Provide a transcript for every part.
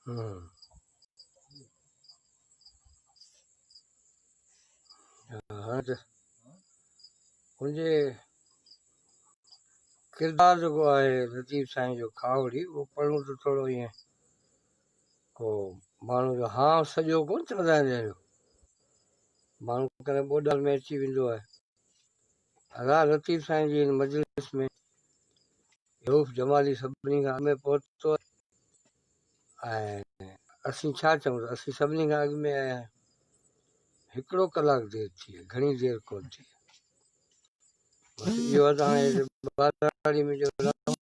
हम्म, हाँ त मुंहिंजे किरदारु जेको आहे लतीफ़ साईं जो खावड़ी उहो पढ़ूं त थोरो ईअं को माण्हू जो हां सॼो कोन चवंदा आहिनि जंहिंजो माण्हू कॾहिं ॿोॾल में अची वेंदो आहे। अला लतीफ़ साईं जी हिन मजलिस में रूफ़ जमाली सभिनी खां अॻु में पहुतो आहे ऐं असीं छा चऊं त असीं सभिनी खां अॻु में आया आहियूं। हिकिड़ो कलाकु देरि थी आहे, घणी देरि कोन थी आहे। बसि इहो आहे त हाणे बाराड़ी में जो अचनि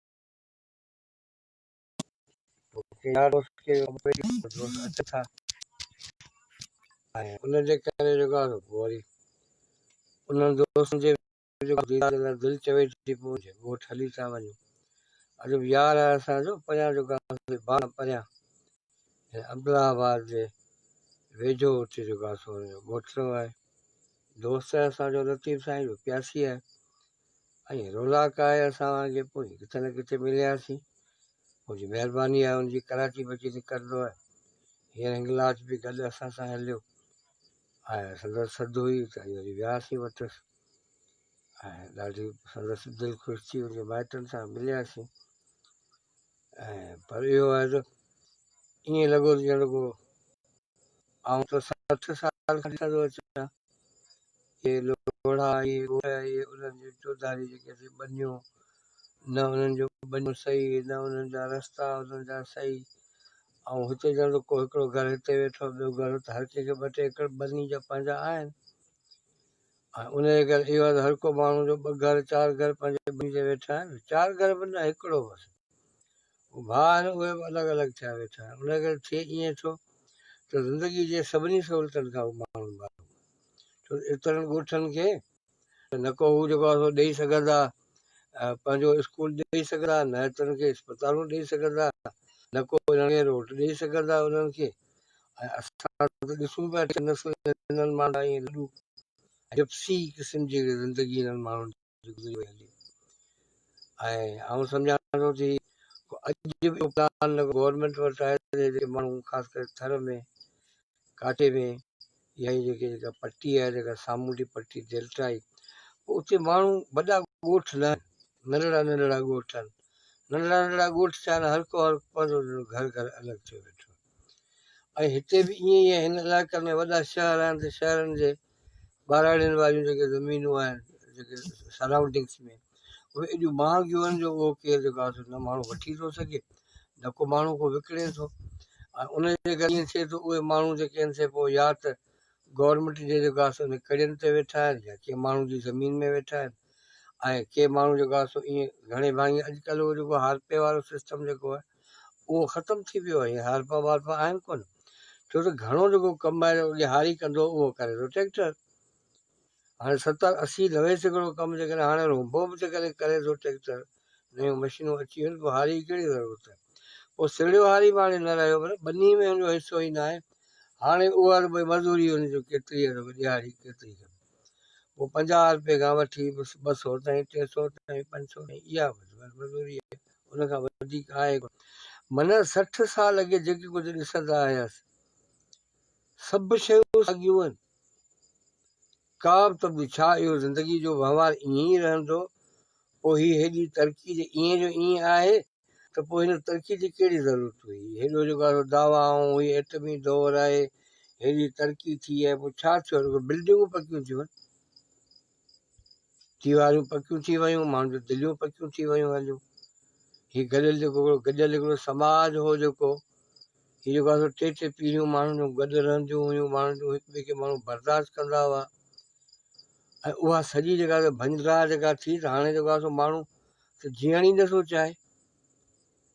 था ऐं उनजे करे जेको आहे पोइ वरी उन्हनि दोस्तनि जे दिलि चवे थी पोइ ॻोठु हली था वञूं। अॼु यार आहे असांजो परियां जेको आहे परियां अब्दुलाबाद जे वेझो उते जेको आहे सो ॻोठियो आहे। दोस्त आहे असांजो लतीफ़ साईं जो प्यासी आहे ऐं रौलाक आहे असां वांगुरु पोइ किथे न किथे मिलियासीं। मुंहिंजी महिरबानी आहे हुनजी कराची बची निकिरंदो आहे। हींअर हिंगलाज बि गॾु असां सां हलियो ऐं संदसि सदु हुई त वरी वियासीं वठसि ऐं ॾाढी संदसि दिलि ख़ुशि थी हुनजे माइटनि सां मिलियासीं। ऐं पर इहो आहे त ईअं लॻो त ॼण को आउं त 60 साल खणी थो अचां। इहे लोढ़ा इहे उन्हनि जूं चौधारी जेके थी बनियूं न उन्हनि जो बनियूं सही न उन्हनि जा रस्ता उन्हनि जा सही। ऐं हिते ॼण को हिकिड़ो घरु हिते वेठो ॿियो घरु त हर कंहिंखे ॿ टे एकड़ बनी जा पंहिंजा आहिनि ऐं उनजे करे इहो आहे त हर को माण्हू जो 2 घर 4 घर पंहिंजे बनी ते वेठा आहिनि। 4 घर बि न हिकिड़ो बसि भाउ आहिनि उहे बि अलॻि अलॻि थिया वेठा आहिनि। उनजे करे थिए ईअं छो त ज़िंदगी जे सभिनी सहूलियतुनि खां माण्हू छो एतिरनि ॻोठनि खे न को हू जेको आहे सो ॾेई सघंदा पंहिंजो स्कूल ॾेई सघंदा न एतिरनि खे अस्पतालूं ॾेई सघंदा न को रोड ॾेई सघंदा उन्हनि खे। ऐं असां ॾिसूं पिया हिननि माण्हुनि जिप्सी क़िस्म जी ज़िंदगी हिननि माण्हुनि जी हली ऐं आउं सम्झां थो थी अॼु बि प्लान गवर्नमेंट वटि आहे जेके माण्हू ख़ासि करे थर में काटे में या जेका पटी आहे जेका सामूंडी पटी डेल्टाई उते माण्हू वॾा ॻोठ न आहिनि नंढड़ा नंढड़ा ॻोठ आहिनि। नंढड़ा नंढड़ा ॻोठ थिया आहिनि हर को पंहिंजो घर घर अलॻि थियो वेठो। ऐं हिते बि ईअं ई आहे। हिन इलाइक़नि में वॾा शहर आहिनि त शहरनि जे ॿाराड़ियुनि वारियूं जेके ज़मीनूं आहिनि जेके सराउंडिंग्स में उहे एॾियूं महांगियूं आहिनि जो उहो केरु जेको आहे न माण्हू वठी थो सघे न को माण्हू को विकिणे थो। ऐं उनजे करे ईअं थिए थो उहे माण्हू जेके आहिनि से पोइ या त गवर्नमेंट जे जेको आहे सो कड़ियुनि ते वेठा आहिनि या कंहिं माण्हू जी ज़मीन में वेठा आहिनि ऐं के माण्हू जेको आहे सो ईअं घणे भाई अॼुकल्ह उहो जेको हारपे वारो सिस्टम जेको आहे उहो ख़तमु थी वियो आहे। हीअं हारपा वारपा आहिनि कोन छो त घणो जेको कमु आहे ॾिहाड़ी कंदो उहो करे थो ट्रैक्टर। हाणे 70-80-90% कमु जेकॾहिं हाणे रोबो बि करे थो ट्रैक्टर नयूं मशीनूं अची वियूं पोइ हारी कहिड़ी ज़रूरत आहे। पोइ सिड़ियो हारी बि हाणे न रहियो पर ॿनी में हुनजो हिसो ई न आहे। हाणे उहा भई मज़दूरी हुनजो केतिरी आहे ॾिहाड़ी केतिरी कंदी पोइ 50 रुपए खां वठी 200 ताईं 300 ताईं 500 ताईं इहा मज़दूरी आहे। उनखां वधीक आहे मन 60 साल अॻे जेके कुझु ॾिसंदा आयासीं सभु शयूं साॻियूं आहिनि का बि तब्दीली छा इहो ज़िंदगी जो वहिंवार ईअं ई रहंदो पोइ हीअ हेॾी तरक़ी जे ईअं जो ईअं आहे त पोइ हिन तरक़ी जी कहिड़ी ज़रूरत हुई। हेॾो जेको आहे दावाऊं हीअ एटमी दौर आहे हेॾी तरक़ी थी आहे पोइ छा थियो बिल्डिंगूं पकियूं थियूं आहिनि दीवारियूं पकियूं थी वियूं माण्हुनि जूं दिलियूं पकियूं थी वियूं हलियूं। हीअ गॾियल जेको गॾियल हिकिड़ो समाज हो जेको हीअ जेको आहे 3 पीढ़ियूं माण्हुनि जूं गॾु रहंदियूं हुयूं माण्हुनि जूं हिक ॿिए खे माण्हू बर्दाश्त कंदा हुआ ऐं उहा सॼी जेका भंजरा जेका थी त हाणे जेको आहे सो माण्हू त जीअण ई नथो चाहे।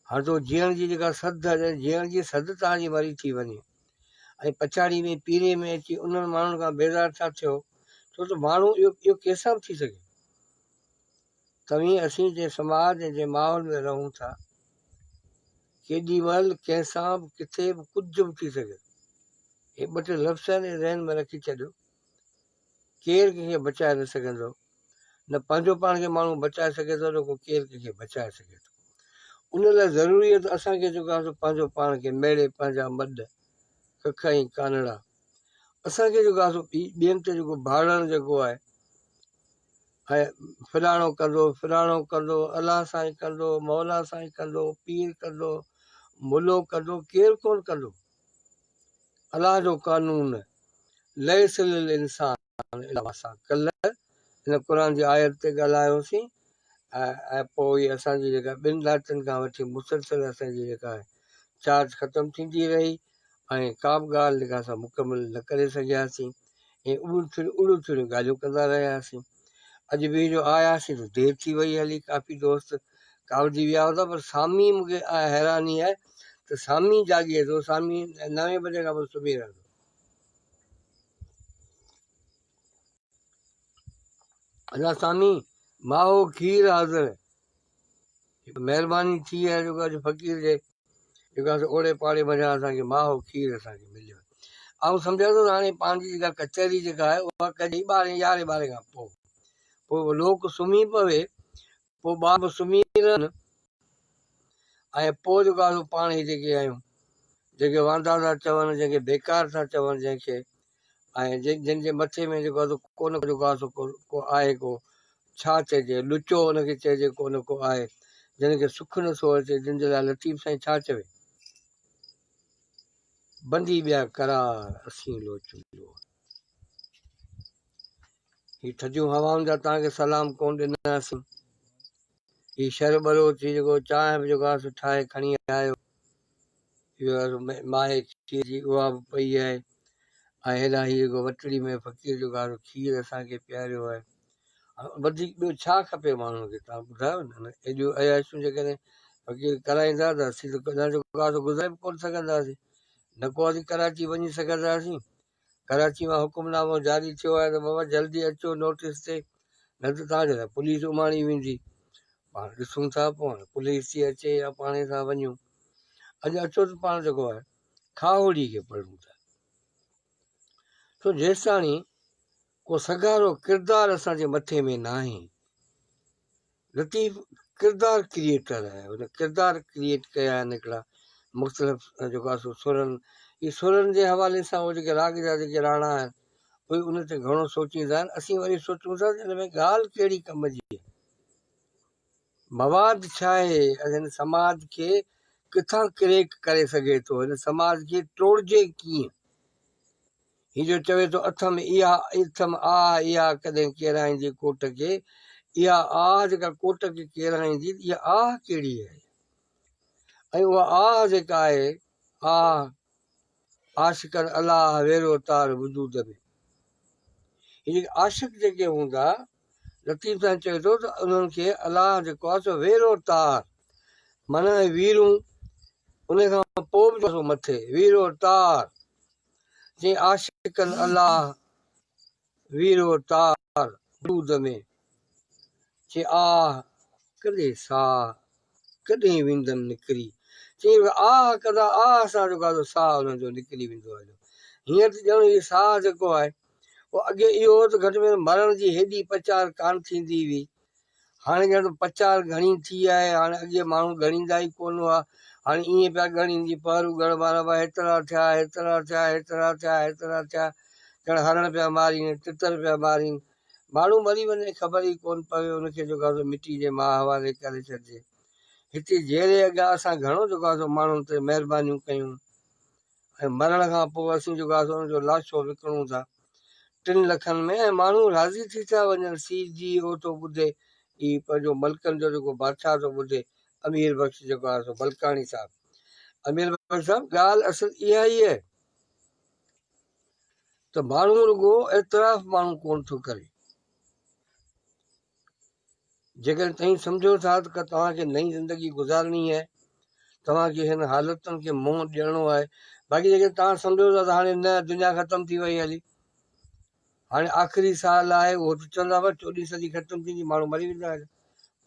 हाणे तो जीअण जी जेका सद आहे जीअण जी सद तव्हांजी वरी थी वञे ऐं पछाड़ी में पीढ़े में अची उन्हनि माण्हुनि खां बेज़ार था थियो छो त माण्हू इहो कंहिंसां बि थी सघे। तव्हीं असीं जे समाज जे माहौल में रहूं था केॾी महिल कंहिंसां बि किथे बि कुझु बि थी सघे। हे 2-3 लफ़्ज़ आहिनि ज़हन में रखी छॾियो केरु कंहिंखे बचाए न सघंदो न पंहिंजो पाण खे माण्हू बचाए सघे थो न को केरु कंहिंखे बचाए सघे थो। उन लाइ ज़रूरी आहे त असांखे जेको आहे पंहिंजो पाण खे मेड़े, पंहिंजा मॾ कख ऐं कानड़ा असांखे जेको आहे ॿियनि ते जेको भाड़ण जेको आहे ऐं फलाणो कंदो, अलाह साईं कंदो, मौला साईं कंदो, पीर कंदो, मुलो कंदो, केरु कोन कंदो। अलाह जो कानून लैसिल इंसान कल्ह हिन क़ुर जी आयत ते ॻाल्हायोसीं ऐं पोइ इहा असांजी जेका 2 रातियुनि खां वठी मुसलसल असांजी जेका आहे चार्ज ख़तमु थींदी रही ऐं का बि ॻाल्हि जेका असां मुकमिल न करे सघियासीं ऐं उड़ू थिड़ियूं ॻाल्हियूं कंदा रहियासीं। अॼु बि जो आयासीं त देरि थी वई हली, काफ़ी दोस्त कावजी विया हुआ पर सामी मूंखे हैरानी आहे त सामी जाॻे थो, सामी 9 बजे खां पोइ सुम्ही रहंदो। अञा सामी माहो खीर हाज़िर, महिरबानी थी आहे जेको अॼु फ़क़ीर जे जेको आहे ओड़े पाड़े वञा असांखे माहो खीर असांखे मिलियो। ऐं सम्झां थो त हाणे पंहिंजी जेका कचहरी जेका आहे उहा कॾहिं 11 खां पोइ लोक सुम्ही पवे, पोइ ॿार बि सुम्ही रहनि ऐं पोइ जेको आहे पाण ई जेके आहियूं जेके वांदा था चवनि, जंहिंखे बेकार था चवनि, जंहिंखे ऐं जंहिंजे मथे में जेको आहे को न जेको आहे को आहे को छा चइजे लुचो हुनखे चइजे को न को आहे जंहिंखे सुख नथो अचे, जिन जे लाइ लतीफ़ साईं छा चवे बंदी ॿिया करार असीं लोचूं ही थधियूं हवाउनि जा तव्हांखे सलाम कोन ॾिनासीं। ही शरबरो थी जेको चांहि बि जेको आहे ठाहे खणी आयो, इहो माए खीर जी उहा बि पई आहे ऐं हेॾा हीअ जेको वटड़ी में फ़क़ीर जेको आहे खीर असांखे पीआरियो आहे। वधीक ॿियो छा खपे माण्हूअ खे, तव्हां ॿुधायो न। एॾियूं अयाशियूं जेकॾहिं फ़क़ीर कराईंदा त असीं त जेको आहे गुज़ारे बि कोन सघंदासीं, न को असीं कराची वञी सघंदासीं। कराची मां हुकुमनामो जारी थियो आहे त बाबा जल्दी अचो नोटिस ते, न त तव्हांजे लाइ पुलिस उमाणी वेंदी। पाण ॾिसूं था पोइ पुलिस थी अचे या पाणे सां वञूं। अॼु अचो त पाण जेको आहे खावड़ी खे पढ़ूं था, छो जेसि ताणी को सगारो किरदारु असांजे मथे में न आहे। लतीफ़ किरदारु क्रिएटर आहे, हुन किरदारु क्रिएट कया आहिनि हिकिड़ा मुख़्तलिफ़ जेको आहे सुरनि, इहे सुरनि जे हवाले सां उहे जेके राग जा जेके राणा आहिनि उहे उन ते घणो सोचींदा आहिनि। असीं वरी सोचूं था हिन में ॻाल्हि कहिड़ी कम जी आहे, मवाद छा आहे, हिन समाज खे किथां क्रेक करे सघे थो, हिन समाज खे टोड़जे कीअं। हीअ जो चवे थो अथम इहा इथम आ इहा कॾहिं केराईंदी कोट खे, इहा आह जेका कोट खे केराईंदी इहा आह कहिड़ी आहे। ऐं उहा आह जेका आहे आह आशिक़न अलाह वेरो तार वजूद में, हीअ जेके आशिक़ जेके हूंदा लतीफ़ साईं चवे थो त उन्हनि खे अलाह जेको आहे सो वेरो तार माना वीरूं, उन खां पोइ बि मथे वीरो तार चई आशिक़न अलाह वीरो तार वजूद में, चई आह कॾहिं साह कॾहिं वेंदमि निकिरी, चई आह कंदा आह सां जेको आहे साह हुननि जो निकिरी वेंदो आहे। हीअं त ॼण इहो साह जेको आहे पोइ अॻे इहो त घटि में मरण जी हेॾी पचार कान थींदी हुई, हाणे ॼण पचार घणी थी आहे। हाणे अॻे माण्हू ॻणींदा ई कोन हुआ, हाणे ईअं पिया ॻणीनि पहरू ॻण वारा हेतिरा थिया हेतिरा थिया हेतिरा थिया हेतिरा थिया, ॼण हरण पिया मारीनि तितर पिया मारीनि, माण्हू मरी वञे ख़बर ई कोन पवे, हुनखे जेको आहे मिटी जे मां हवाले करे छॾिजे। हिते जहिड़े अॻियां असां घणो जेको आहे माण्हुनि ते महिरबानियूं कयूं ऐं मरण खां पोइ असीं जेको आहे हुनजो लाशो विकिणूं था 3 लखनि में, ऐं माण्हू राज़ी थी था वञनि। सीजी ओ थो ॿुधे, ही पंहिंजो मलकनि जो जेको बादशाह थो ॿुधे, अमीर बख़्श जेको आहे सो मलकाणी साहिबु, अमीर बख़्श साहिबु ॻाल्हि असुल इहा ई आहे त माण्हू रुॻो एतिराफ़ माण्हू कोन थो करे। जेकॾहिं तव्हां सम्झो था त तव्हांखे नई ज़िंदगी गुज़ारणी आहे, तव्हांखे हिन हालतुनि खे मुंहुं ॾियणो आहे, बाक़ी जेके तव्हां सम्झो था त हाणे न दुनिया ख़तमु थी वई हली, हाणे आख़िरी साल आहे, उहो त चवंदा 14वीं सदी ख़तमु थींदी माण्हू मरी वेंदा।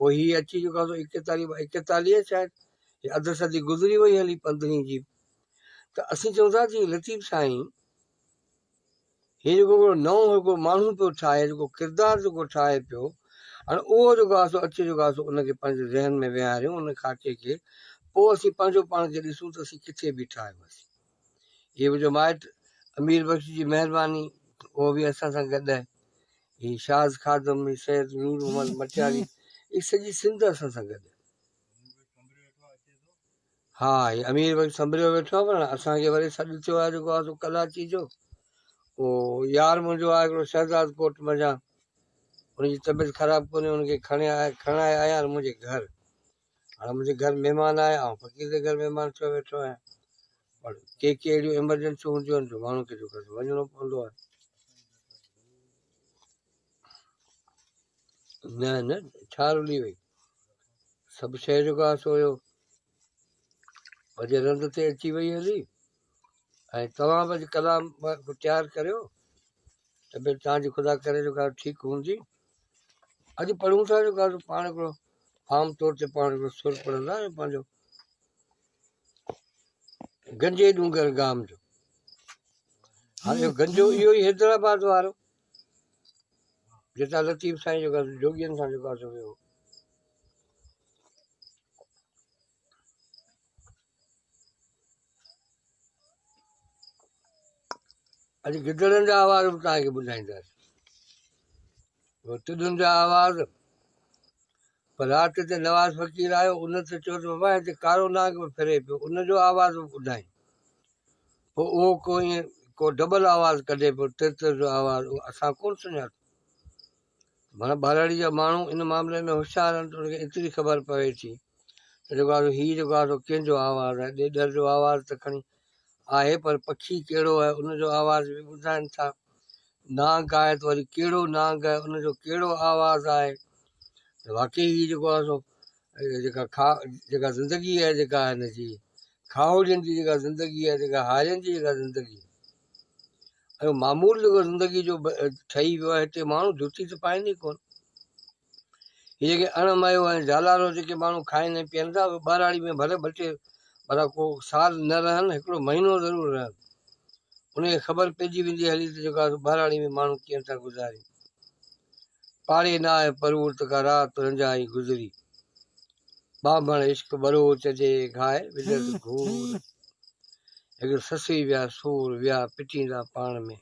पोइ हीअ अची जेको आहे 41 शायदि अधु सदी गुज़री वई हली 15वीं जी, त असीं चऊं था कि लतीफ़ साईं हीअ जेको नओं हिकिड़ो माण्हू पियो ठाहे, जेको किरदारु जेको ठाहे पियो, हाणे उहो जेको आहे सो अचे जेको आहे सो उनखे पंहिंजे ज़हन में विहारियूं उन खाके खे, पोइ असीं पंहिंजो पाण खे ॾिसूं त असीं किथे बीठा आहियूं। इहे मुंहिंजो माइट अमीर बख़्श जी महिरबानी, उहो बि असां सां गॾु आहे। हीअ शाज़ खादम, हीअ सैयद नूर मोहम्मद मटियारी, हीअ सॼी सिंध असां सां गॾु आहे। हा, हीअ अमीर बख़्श संभरियो वेठो आहे, पर असांखे वरी सॾु थियो आहे जेको आहे सो कराची जो। पोइ यार मुंहिंजो आहे हिकिड़ो शहज़ाद कोट मञा, हुनजी तबियत ख़राबु कोन्हे, हुनखे खणाए आया आहिनि मुंहिंजे घर। हाणे मुंहिंजे घर महिमान आया, ऐं फ़क़ीर जे घर महिमान थियो वेठो आहियां। पर के अहिड़ियूं एमरजेंसियूं हूंदियूं आहिनि जो माण्हू खे जेको वञिणो पवंदो आहे। न न, छा रुली वई, सभु शइ जेको आहे सो हुयो अॼु रंध ते अची वई हली। ऐं तव्हां बि अॼु कलाम तयारु करियो, तबियत तव्हांजी ख़ुदा करे जेको आहे ठीकु हूंदी। अॼु पढ़ूं था जेको आहे पाण हिकिड़ो आम तौर ते पाण हिकिड़ो सुर पढ़ंदा आहियूं पंहिंजो गंजे डूंगर गाम जो। हाणे इहो गंजो इहो ई हैदराबाद वारो जितां लतीफ़ साईं जेको आहे जोगियनि सां जेको आहे सो वियो। अॼु गिदड़नि जा आवाज़ बि तव्हांखे ॿुधाईंदासीं, तिॾुनि जा आवाज़। पर राति ते नवाज़ फ़क़ीर आयो, उन ते चयो त बाबा हिते कारो नाग बि फिरे पियो, उनजो आवाज़ बि ॿुधाई। पोइ उहो को ईअं को डबल आवाज़ कढे पियो, तिर जो आवाज़, उहो असां कोन सुञातो। माना बाराड़ी जा माण्हू इन मामले में होशियारु आहिनि, त उनखे एतिरी ख़बर पवे थी त जेको आहे हीउ जेको आहे कंहिंजो आवाज़ु आहे। ॾेॾर जो आवाज़ु त खणी आहे, पर पखी कहिड़ो आहे उनजो आवाज़ बि ॿुधाइनि था। नाग आहे त वरी कहिड़ो नाग आहे, उनजो कहिड़ो आवाज़ु आहे। त वाक़ई हीउ जेको आहे सो जेका ज़िंदगी आहे, जेका हिनजी खाउड़ियुनि जी जेका ज़िंदगी आहे, जेका हारियुनि जी जेका ज़िंदगी आहे, ऐं मामूल जेको ज़िंदगी जो ठही वियो आहे। हिते माण्हू जुती त पाइनि ई कोन। हीअ जेके अणमयो ऐं झालारो जेके माण्हू खाइनि पीअनि था, उहे ॿाराड़ी में भले ॿ टे भला को साल न रहनि, हिकिड़ो महीनो ज़रूरु रहनि, उनखे ख़बर पइजी वेंदी हली त जेको आहे ॿाराड़ी में माण्हू कीअं था गुज़ारनि। पाड़े न आहे परवर त का राति रंजाई गुज़री, बांभण इश्क बरो चजे घाए विदत घूर, हिकिड़ो ससी विया सूर विया पिटींदा पाण में।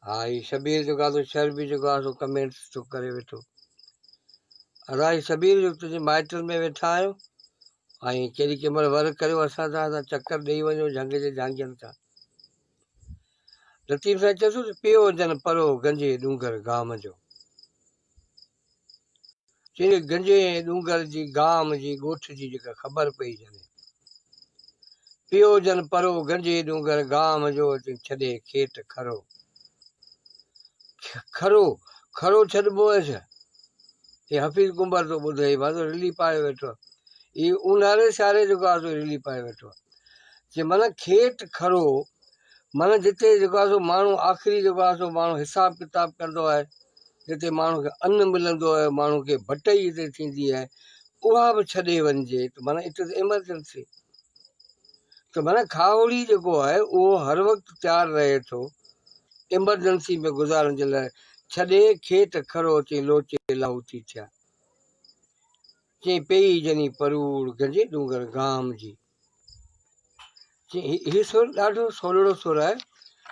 हा, हीउ शबीर जेको आहे शर बि जेको आहे सो कमेंट्स थो करे वेठो। असां हीउ शबीर जो तुंहिंजे माइटनि में वेठा आहियूं, ऐं केॾी कंहिं महिल वर करियो असां सां, चकर ॾेई वञो झंग जे झांगियुनि सां। लतीफ़ साईं चयोसि त पियो जन परो गंजे डूंगर गाम जो, चई गंजे डूंगर जी गाम जी ॻोठ जी जेका ख़बर पई ॼणे। पियो जन परो गंजे डूंगर गाम जो, छॾे खेत खरो। खरो खरो छॾिबो आहे छा? हे हफ़ीज़ कुंबर थो ॿुधे, मां रिली पाए वेठो आहे। इहो ऊन्हारे सियारे जेको आहे सो रिली पाए वेठो आहे। चई माना खेत खरो, माना जिते जेको आहे सो माण्हू आख़िरी जेको आहे सो माण्हू हिसाबु किताबु कंदो आहे, जिते माण्हू खे अन्न मिलंदो आहे, माण्हू खे भटई हिते थींदी आहे, उहा बि छॾे वञिजे। त माना इट इज़ एमरजेंसी। त माना खावड़ी जेको आहे उहो हर वक़्तु तयारु रहे थो एमरजेंसी में गुज़ारण जे लाइ। छॾे खेत खरो, चई लोचे लाहू थी थिया, चई पेई जनी परूड़ गंजे डूंगर गाम जी। चई हीउ सुर ॾाढो सोलड़ो सुर आहे,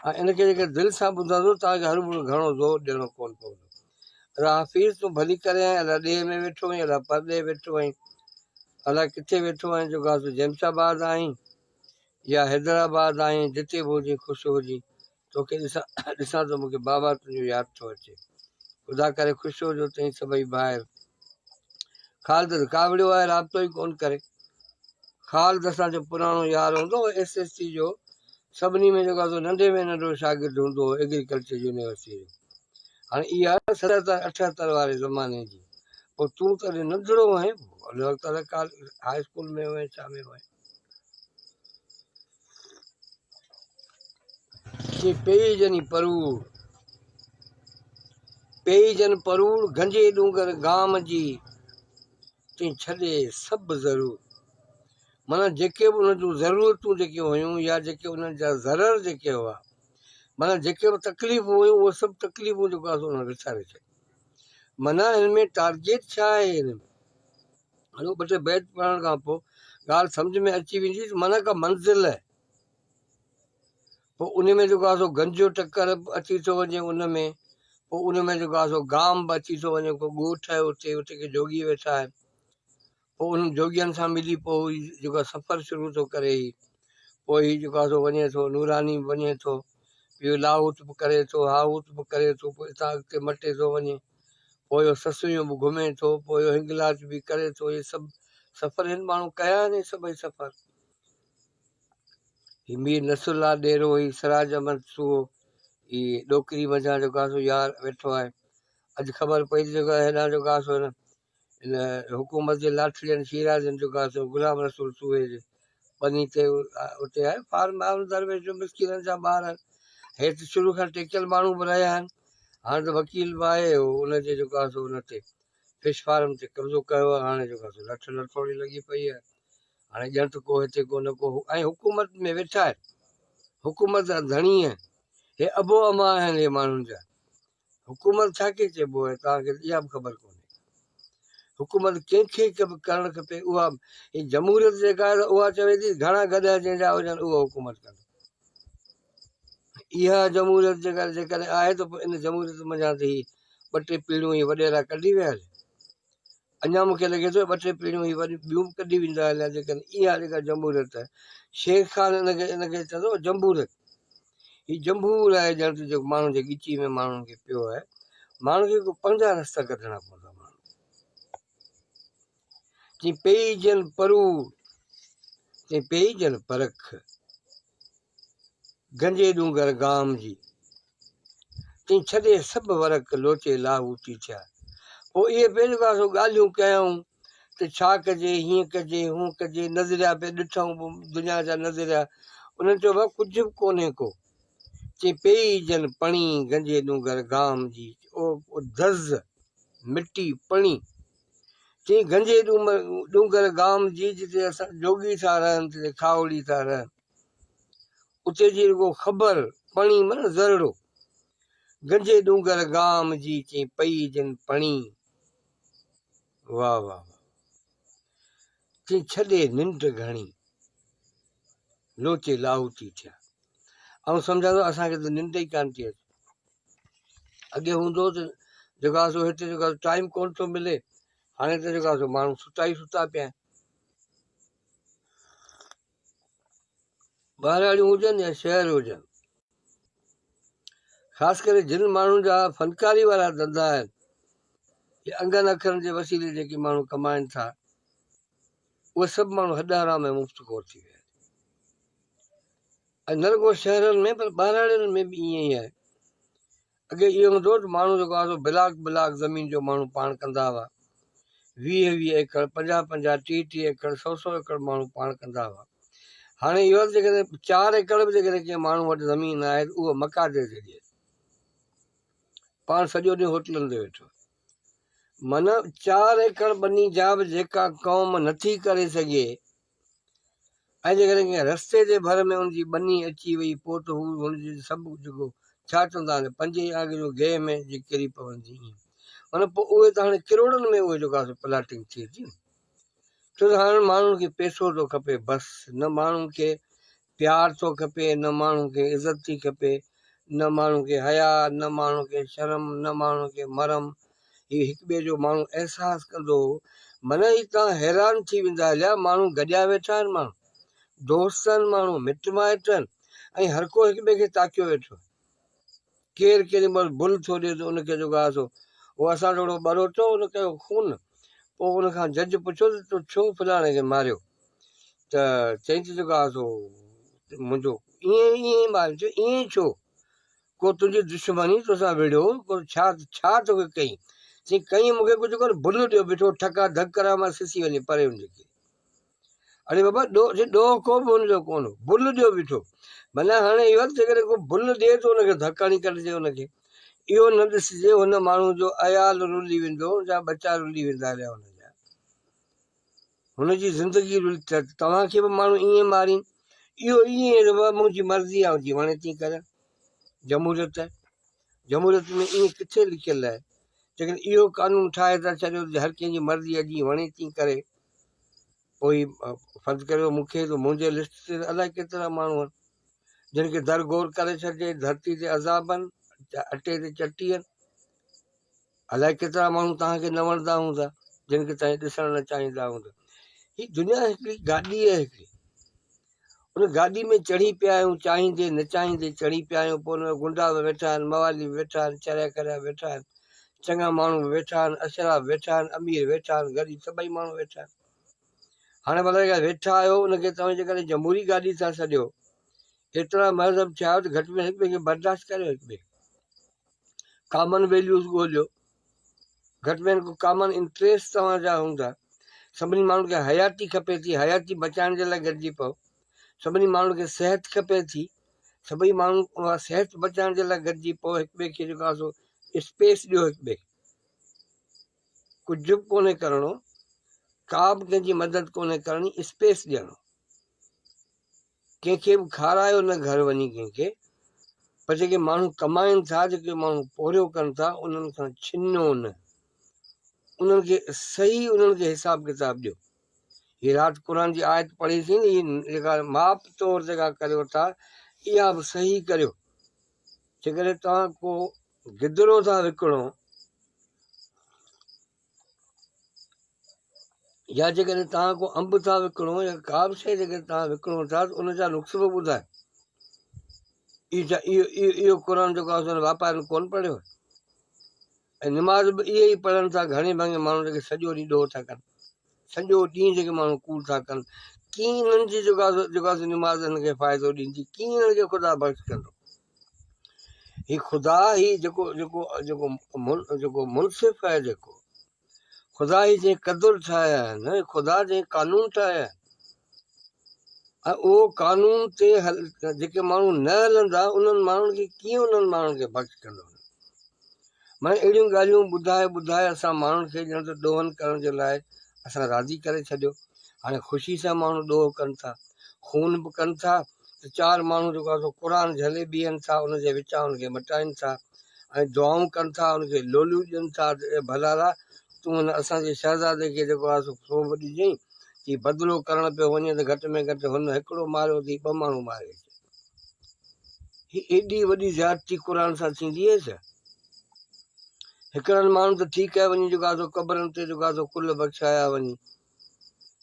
ऐं इनखे जेके दिलि सां ॿुधंदो तव्हांखे हर घणो ज़ोर ॾियणो कोन पवंदो। अलाए हफ़ीज़ तूं भली करे आहीं, अलाए ॾे में वेठो आहीं, अलाए परॾे वेठो आहीं, अलाए किथे वेठो आहीं, जेको आहे जैमशाबाद आहीं या हैदराबाद आहीं, जिते बि हुजे ख़ुशि हुजे। तोखे ॾिसां त मूंखे बाबा तुंहिंजो यादि थो अचे। ख़ुदा करे ख़ुशि हुजो तई सभई ॿाहिरि। ख़ालिद कावड़ियो आहे, राब्तो ई कोन करे। ख़ालिद असांजो पुराणो यार हूंदो हो, SST जो सभिनी में जेको आहे नंढे में नंढो शागिर्दु हूंदो हो एग्रीकल्चर यूनिवर्सिटी जो। हाणे इहा 77-78 वारे ज़माने जी। पोइ तूं त नंढड़ो आहीं, हाई स्कूल में हुएं, छा में हुएं। पेई जनी परूड़, पेई जन परूड़ गंजे डूंगर गाम जी, तई छॾे सभु ज़रूर। माना जेके बि उन जूं ज़रूरतूं जेके हुयूं, या जेके उन्हनि जा ज़रर जेके हुआ, माना जेके बि तकलीफ़ूं हुयूं, उहे सभु तकलीफ़ूं जेको आहे उन विसारे छॾियूं। माना हिन में टारगेट छा आहे? हिन में हलो ॿ टे बैच पढ़ण खां पोइ ॻाल्हि सम्झ में अची वेंदी त माना का मंज़िल आहे। पोइ उन में जेको आहे सो गंजो टकर अची थो वञे, उन में पोइ उन में जेको आहे सो गाम बि अची थो वञे, को ॻोठ आहे उते, उते के जोगी वेठा आहिनि, पोइ उन जोगियनि सां मिली पोइ जेको आहे सफ़र शुरू थो करे। पोइ हीउ जेको आहे सो वञे थो, नूरानी वञे थो, इहो लाहौत बि करे थो, हाहूत बि करे थो, पोइ हितां अॻिते मटे थो वञे, पोइ इहो ससुयूं बि घुमे थो, पोइ इहो हिंगलाज बि करे थो। इहे सभु सफ़र हिन माण्हू कया आहिनि, सभई सफ़र। ही मीर नसरुल्ला ॾेरो, ही सिराज अहमद सूहो, ही ॾोकरी मझां जेको आहे सो यार वेठो आहे। अॼु ख़बर पई त जेको आहे हेॾां जेको आहे सो हिन हुकूमत जे लाठियुनि शीराजनि जेको आहे सो गुलाम रसूल सूहे जे बनी ते उते आहे फार्म दरवेश जो मिस्किननि जा ॿार आहिनि। हेठि शुरू खां टेकियल माण्हू बि रहिया आहिनि। हाणे त वकील बि आहे, उनजे जेको आहे सो उन ते फिश फार्म ते कब्ज़ो कयो आहे। हाणे जेको आहे सो लठ लठोड़ी लॻी पई आहे। हाणे ॼण को हिते को न को, ऐं हुकूमत में वेठा आहिनि, हुकूमत जा धणी आहिनि, हे अबो अमा आहिनि हे माण्हुनि जा। हुकूमत छा खे चइबो आहे तव्हांखे इहा बि ख़बर कोन्हे। हुकूमत कंहिंखे करणु खपे, उहा जमहूरियत जेका आहे उहा चवे थी घणा गॾ जंहिंजा हुजनि उहो हुकूमत कंदो। इहा जमहूरियत जेका जेकॾहिं आहे त पोइ इन जमहूरियत मञा थी ॿ टे पीढ़ियूं ई वॾेरा कढी विया। अञा मूंखे लॻे थो ॿ टे पीढ़ियूं ई वरी ॿियूं कढी वेंदा हलिया। जेकॾहिं इहा जेका जमहूरियत आहे, शेख खान इनखे चवंदो जमहूरियत। हीउ जमहूर आहे ॼण त जेको माण्हुनि जे ॻिची में माण्हुनि खे पियो आहे। माण्हुनि खे को पंहिंजा रस्ता कढणा पवंदा। माण्हू चई पेई जन परू, चई पेई जन परख, गंजे डूंगर गाम जी, चई छॾे सभु वरक लोचे लाहूती थिया। पोइ इहे पे जेको आहे सो ॻाल्हियूं कयूं त छा कजे, हीअं कजे, हूअं कजे, नज़रिया पे ॾिठूं दुनिया जा नज़रिया। उन्हनि चयो भाउ कुझु बि कोन्हे को। चई पेई जन पणी गंजे डूंगर गाम जी, ओ धज़ मिटी पणी। चई गंजे डूंगर गाम जी, जिते असां जोगी था रहनि, जिते खावड़ी था रहनि, उते जी रुगो ख़बर पणी माना ज़रड़ो। गंजे डूंगर गाम जी, चई पई जन पणी। वाह वाह। चई छॾे निंड घणी लोचे लाहूती थिया। ऐं सम्झा थो असांखे त निंड ई कान थी अचे। अॻे हूंदो त जेको आहे सो हिते जेको आहे टाइम कोन थो मिले। हाणे त जेको आहे सो माण्हू सुता ई सुता पिया आहिनि। ॿाहिराड़ियूं हुजनि या शहर हुजनि, ख़ासि करे जिन माण्हुनि जा फनकारी वारा धंधा आहिनि, या अंगनि अखरनि जे वसीले जेके माण्हू कमाइनि था, उहे सभु माण्हू हॾाराम में मुफ़्त कोर थी विया आहिनि। ऐं न रुगो शहरनि में पर ॿाहिराड़ियुनि में बि ईअं ई आहे। अॻे इहो हूंदो त माण्हू जेको आहे सो ब्लाक ब्लाक ज़मीन जो माण्हू पाण कंदा हुआ। 20-20 एकड़, 50-50, 30-30 एकड़, 100-100 एकड़ माण्हू पाण कंदा हुआ। हाणे इहो जेकॾहिं 4 एकड़ बि जेकॾहिं कंहिं माण्हू वटि ज़मीन आहे त उहो मकादे ते ॾिए, पाण सॼो ॾींहुं होटलनि ते वेठो। माना 4 एकड़ ॿनी जा बि जेका क़ौम नथी करे सघे, ऐं जेकॾहिं कंहिं रस्ते जे भर में हुनजी ॿनी अची वई, पोइ त हू हुनजी सभु जेको छा चवंदा आहिनि 5 आगे जो गेह में जे किरी पवंदी। माना पोइ उहे त हाणे किरोड़नि में उहे जेको आहे प्लाटिंग थिए थी। छो त हाणे माण्हुनि खे पैसो थो खपे बसि, न माण्हुनि खे प्यार थो खपे, न माण्हुनि खे इज़त थी खपे, न माण्हुनि खे हया, न माण्हुनि खे शर्म, न माण्हुनि खे मरम। हीउ हिक ॿिए जो माण्हू अहसासु कंदो। माना ही तव्हां हैरान थी वेंदा हलिया। माण्हू गॾिया वेठा आहिनि, माण्हू दोस्त आहिनि, माण्हू मिट माइट आहिनि, ऐं हर को हिक ॿिए खे ताकियो वेठो। केरु केॾी महिल भुल थो ॾिए त उनखे जेको आहे सो उहो असां थोरो ॿरो थियो, उन कयो खून। पोइ उनखां जज पुछियो त तूं छो फलाणे खे मारियो? त चई त जेको आहे सो मुंहिंजो ईअं ईअं मारियो। चयो ईअं छो? को तुंहिंजी दुश्मनी तोसां विढ़ियो, को छा छा तोखे कई? चई कई मूंखे कुझु कोन, भुल ॾियो बीठो, ठका धक करां मां सिसी वञे परे हुनजे। अरे बाबा ॾोह को बि हुनजो कोन, भुल ॾियो बीठो। माना हाणे इहो जेकॾहिं को भुल ॾिए थो हुनखे धकाणी कढिजे। हुनखे इहो न ॾिसिजे हुन माण्हू जो अयाल रुली वेंदो, जा बचा रुली वेंदा हलिया हुनजा, हुनजी ज़िंदगी रुली। तव्हांखे बि माण्हू ईअं मारीनि, इहो ईअं मुंहिंजी मर्ज़ी आहे, जीअं वणे थी कर। जमहूरियत आहे। जमहूरियत में ईअं किथे लिखियलु आहे जेकॾहिं इहो कानून ठाहे था छॾियो त हर कंहिंजी मर्ज़ी अॼु वणे थी करे, पोइ फर्ज़ु करियो मूंखे त मुंहिंजे लिस्ट ते अलाए केतिरा माण्हू आहिनि जिन खे दरगोर करे छॾिजे, धरती ते अज़ाबनि, अटे ते चटीअनि। अलाए केतिरा माण्हू तव्हांखे न वणंदा हूंदा, जिन खे तव्हां ॾिसणु न चाहींदा हूंदा। हीअ दुनिया हिकिड़ी गाॾी आहे हिकिड़ी, उन गाॾी में चढ़ी पिया आहियूं, चाहींदे न चाहींदे चढ़ी पिया आहियूं। पोइ हुन गुंडा बि वेठा आहिनि, मवाली बि वेठा आहिनि, चरिया करिया वेठा आहिनि, चङा माण्हू बि वेठा आहिनि, अशराफ वेठा आहिनि, अमीर वेठा आहिनि, ग़रीब सभई माण्हू वेठा आहिनि। हाणे भला वेठा आहियो, उनखे तव्हां जेकॾहिं जमहूरी गाॾी था सॼो, एतिरा मज़हब थिया त घटि में हिक ॿिए खे बर्दाश्त करियो, हिक ॿिए कॉमन वैल्यूज़ ॻोल्हियो, घटि में घटि कॉमन इंट्रस्ट तव्हांजा हूंदा। सभिनी माण्हुनि खे हयाती खपे थी, हयाती बचाइण जे लाइ गॾिजी पओ। सभिनी माण्हुनि खे सिहत खपे थी, सभई माण्हू उहा सिहत बचाइण जे लाइ गॾिजी पओ। हिक ॿिए खे जेको आहे सो स्पेस ॾियो, हिक ॿिए कुझु बि कोन्हे करिणो, का बि कंहिंजी मदद कोन्हे करणी, स्पेस ॾियणो। कंहिंखे बि खारायो न घर वञी कंहिंखे, पर जेके माण्हू कमाइनि था, जेके माण्हू पोरियो कनि था, उन्हनि खां छिनो न, उन्हनि खे सही उन्हनि खे हिसाब किताब ॾियो। हीअ राति क़ुर जी आयत पढ़ीसीं न, हीअ जेका माप तौर जेका करियो था, इहा बि सही करियो। जेकॾहिं तव्हां को गिदरो था विकिणो, या जेकॾहिं तव्हां को अंब था विकिणो, या का बि शइ जेकॾहिं तव्हां विकिणो था, त उन जा नुस्ख़ बि ॿुधाए। इहो क़ुर जेको आहे वापारियुनि कोन पढ़ियो। ऐं निमाज़ बि इहे ई पढ़नि था घणे भाङे माण्हू जेके सॼो ॾींहुं ॾोह था कनि, सॼो ॾींहुं जेके माण्हू कूड़ था कनि। कीअं हिननि जी जेको आहे निमाज़ हिन खे फ़ाइदो ॾींदी, कीअं हिननि खे ख़ुदा बख़्श कंदो। ही ख़ुदा ही जेको जेको जेको जेको मुनसिफ़ आहे, जेको ख़ुदा ही जंहिं क़दुरु ठाहिया आहिनि, ख़ुदा जंहिं कानून ठाहिया आहिनि, ऐं उहो कानून ते जेके माण्हू न हलंदा, उन्हनि माण्हुनि खे कीअं उन्हनि माण्हुनि खे बख़्श कंदो। माना अहिड़ियूं ॻाल्हियूं ॿुधाए ॿुधाए असां माण्हुनि खे ॼण त ॾोहनि करण जे लाइ असां राज़ी करे छॾियो। हाणे ख़ुशी सां माण्हू ॾोह कनि था, खून बि कनि था, त चारि माण्हू जेको आहे सो क़ुर झले बीहनि था, उनजे विचां उनखे मटाइनि था, ऐं दुआऊं कनि था, उनखे लोलियूं ॾियनि था। भला तूं हिन असांजे शहज़ादे खे जेको आहे सो सोभ ॾिजईं, की बदिलो करणु पियो वञे त घटि में घटि हुन हिकिड़ो मारियो थी, ॿ माण्हू मारे। हीअ एॾी वॾी ज़्यादती क़ुर सां थींदी आहे छा? हिकिड़नि माण्हू त ठीकु आहे, वञी जेको आहे सो क़बरनि ते जेको आहे सो कुल बख़्शाया वञी,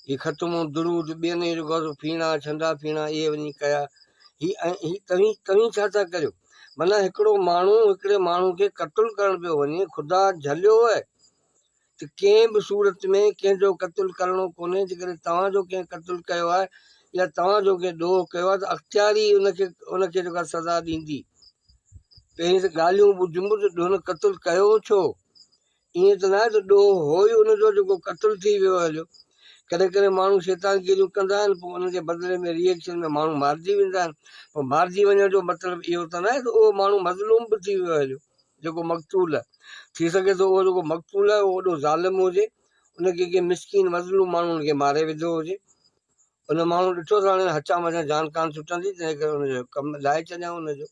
हीअ ख़तमो दुरूद ॿियनि जेको आहे सो फीणा छंडा फीणा इहे वञी कया। ही तव्हीं छा था करियो? माना हिकिड़ो माण्हू हिकिड़े माण्हू खे क़तलु करणु पियो वञे, ख़ुदा झलियो आहे त कंहिं बि सूरत में कंहिंजो क़तलु करिणो कोन्हे। जेकॾहिं तव्हांजो कंहिं क़तलु कयो आहे, या तव्हांजो कंहिं ॾोह कयो आहे, त अख़्तियारी उनखे जेका सज़ा ॾींदी। पहिरीं त ॻाल्हियूं ॿुधियूं त हुन क़तलु कयो छो, ईअं त न आहे त ॾोह हो ई उनजो जेको क़तलु थी वियो हलियो। कॾहिं कॾहिं माण्हू शैतानगिरियूं कंदा आहिनि, पोइ उनजे बदिले में रिएक्शन में माण्हू मारिजी वेंदा आहिनि। पोइ मारिजी वञण जो मतिलबु इहो त न आहे त उहो माण्हू मज़लूम बि थी वियो हलियो, जेको मक़तूल आहे। थी सघे थो उहो जेको मक़तूल आहे उहो वॾो ज़ालिम हुजे, उनखे कंहिं मिसकीन मज़लूम माण्हू उनखे मारे विधो हुजे। उन माण्हू ॾिठो त हाणे हचा मचा जान कान छुटंदी, तंहिं करे हुनजो कमु लाहे छॾियऊं हुनजो।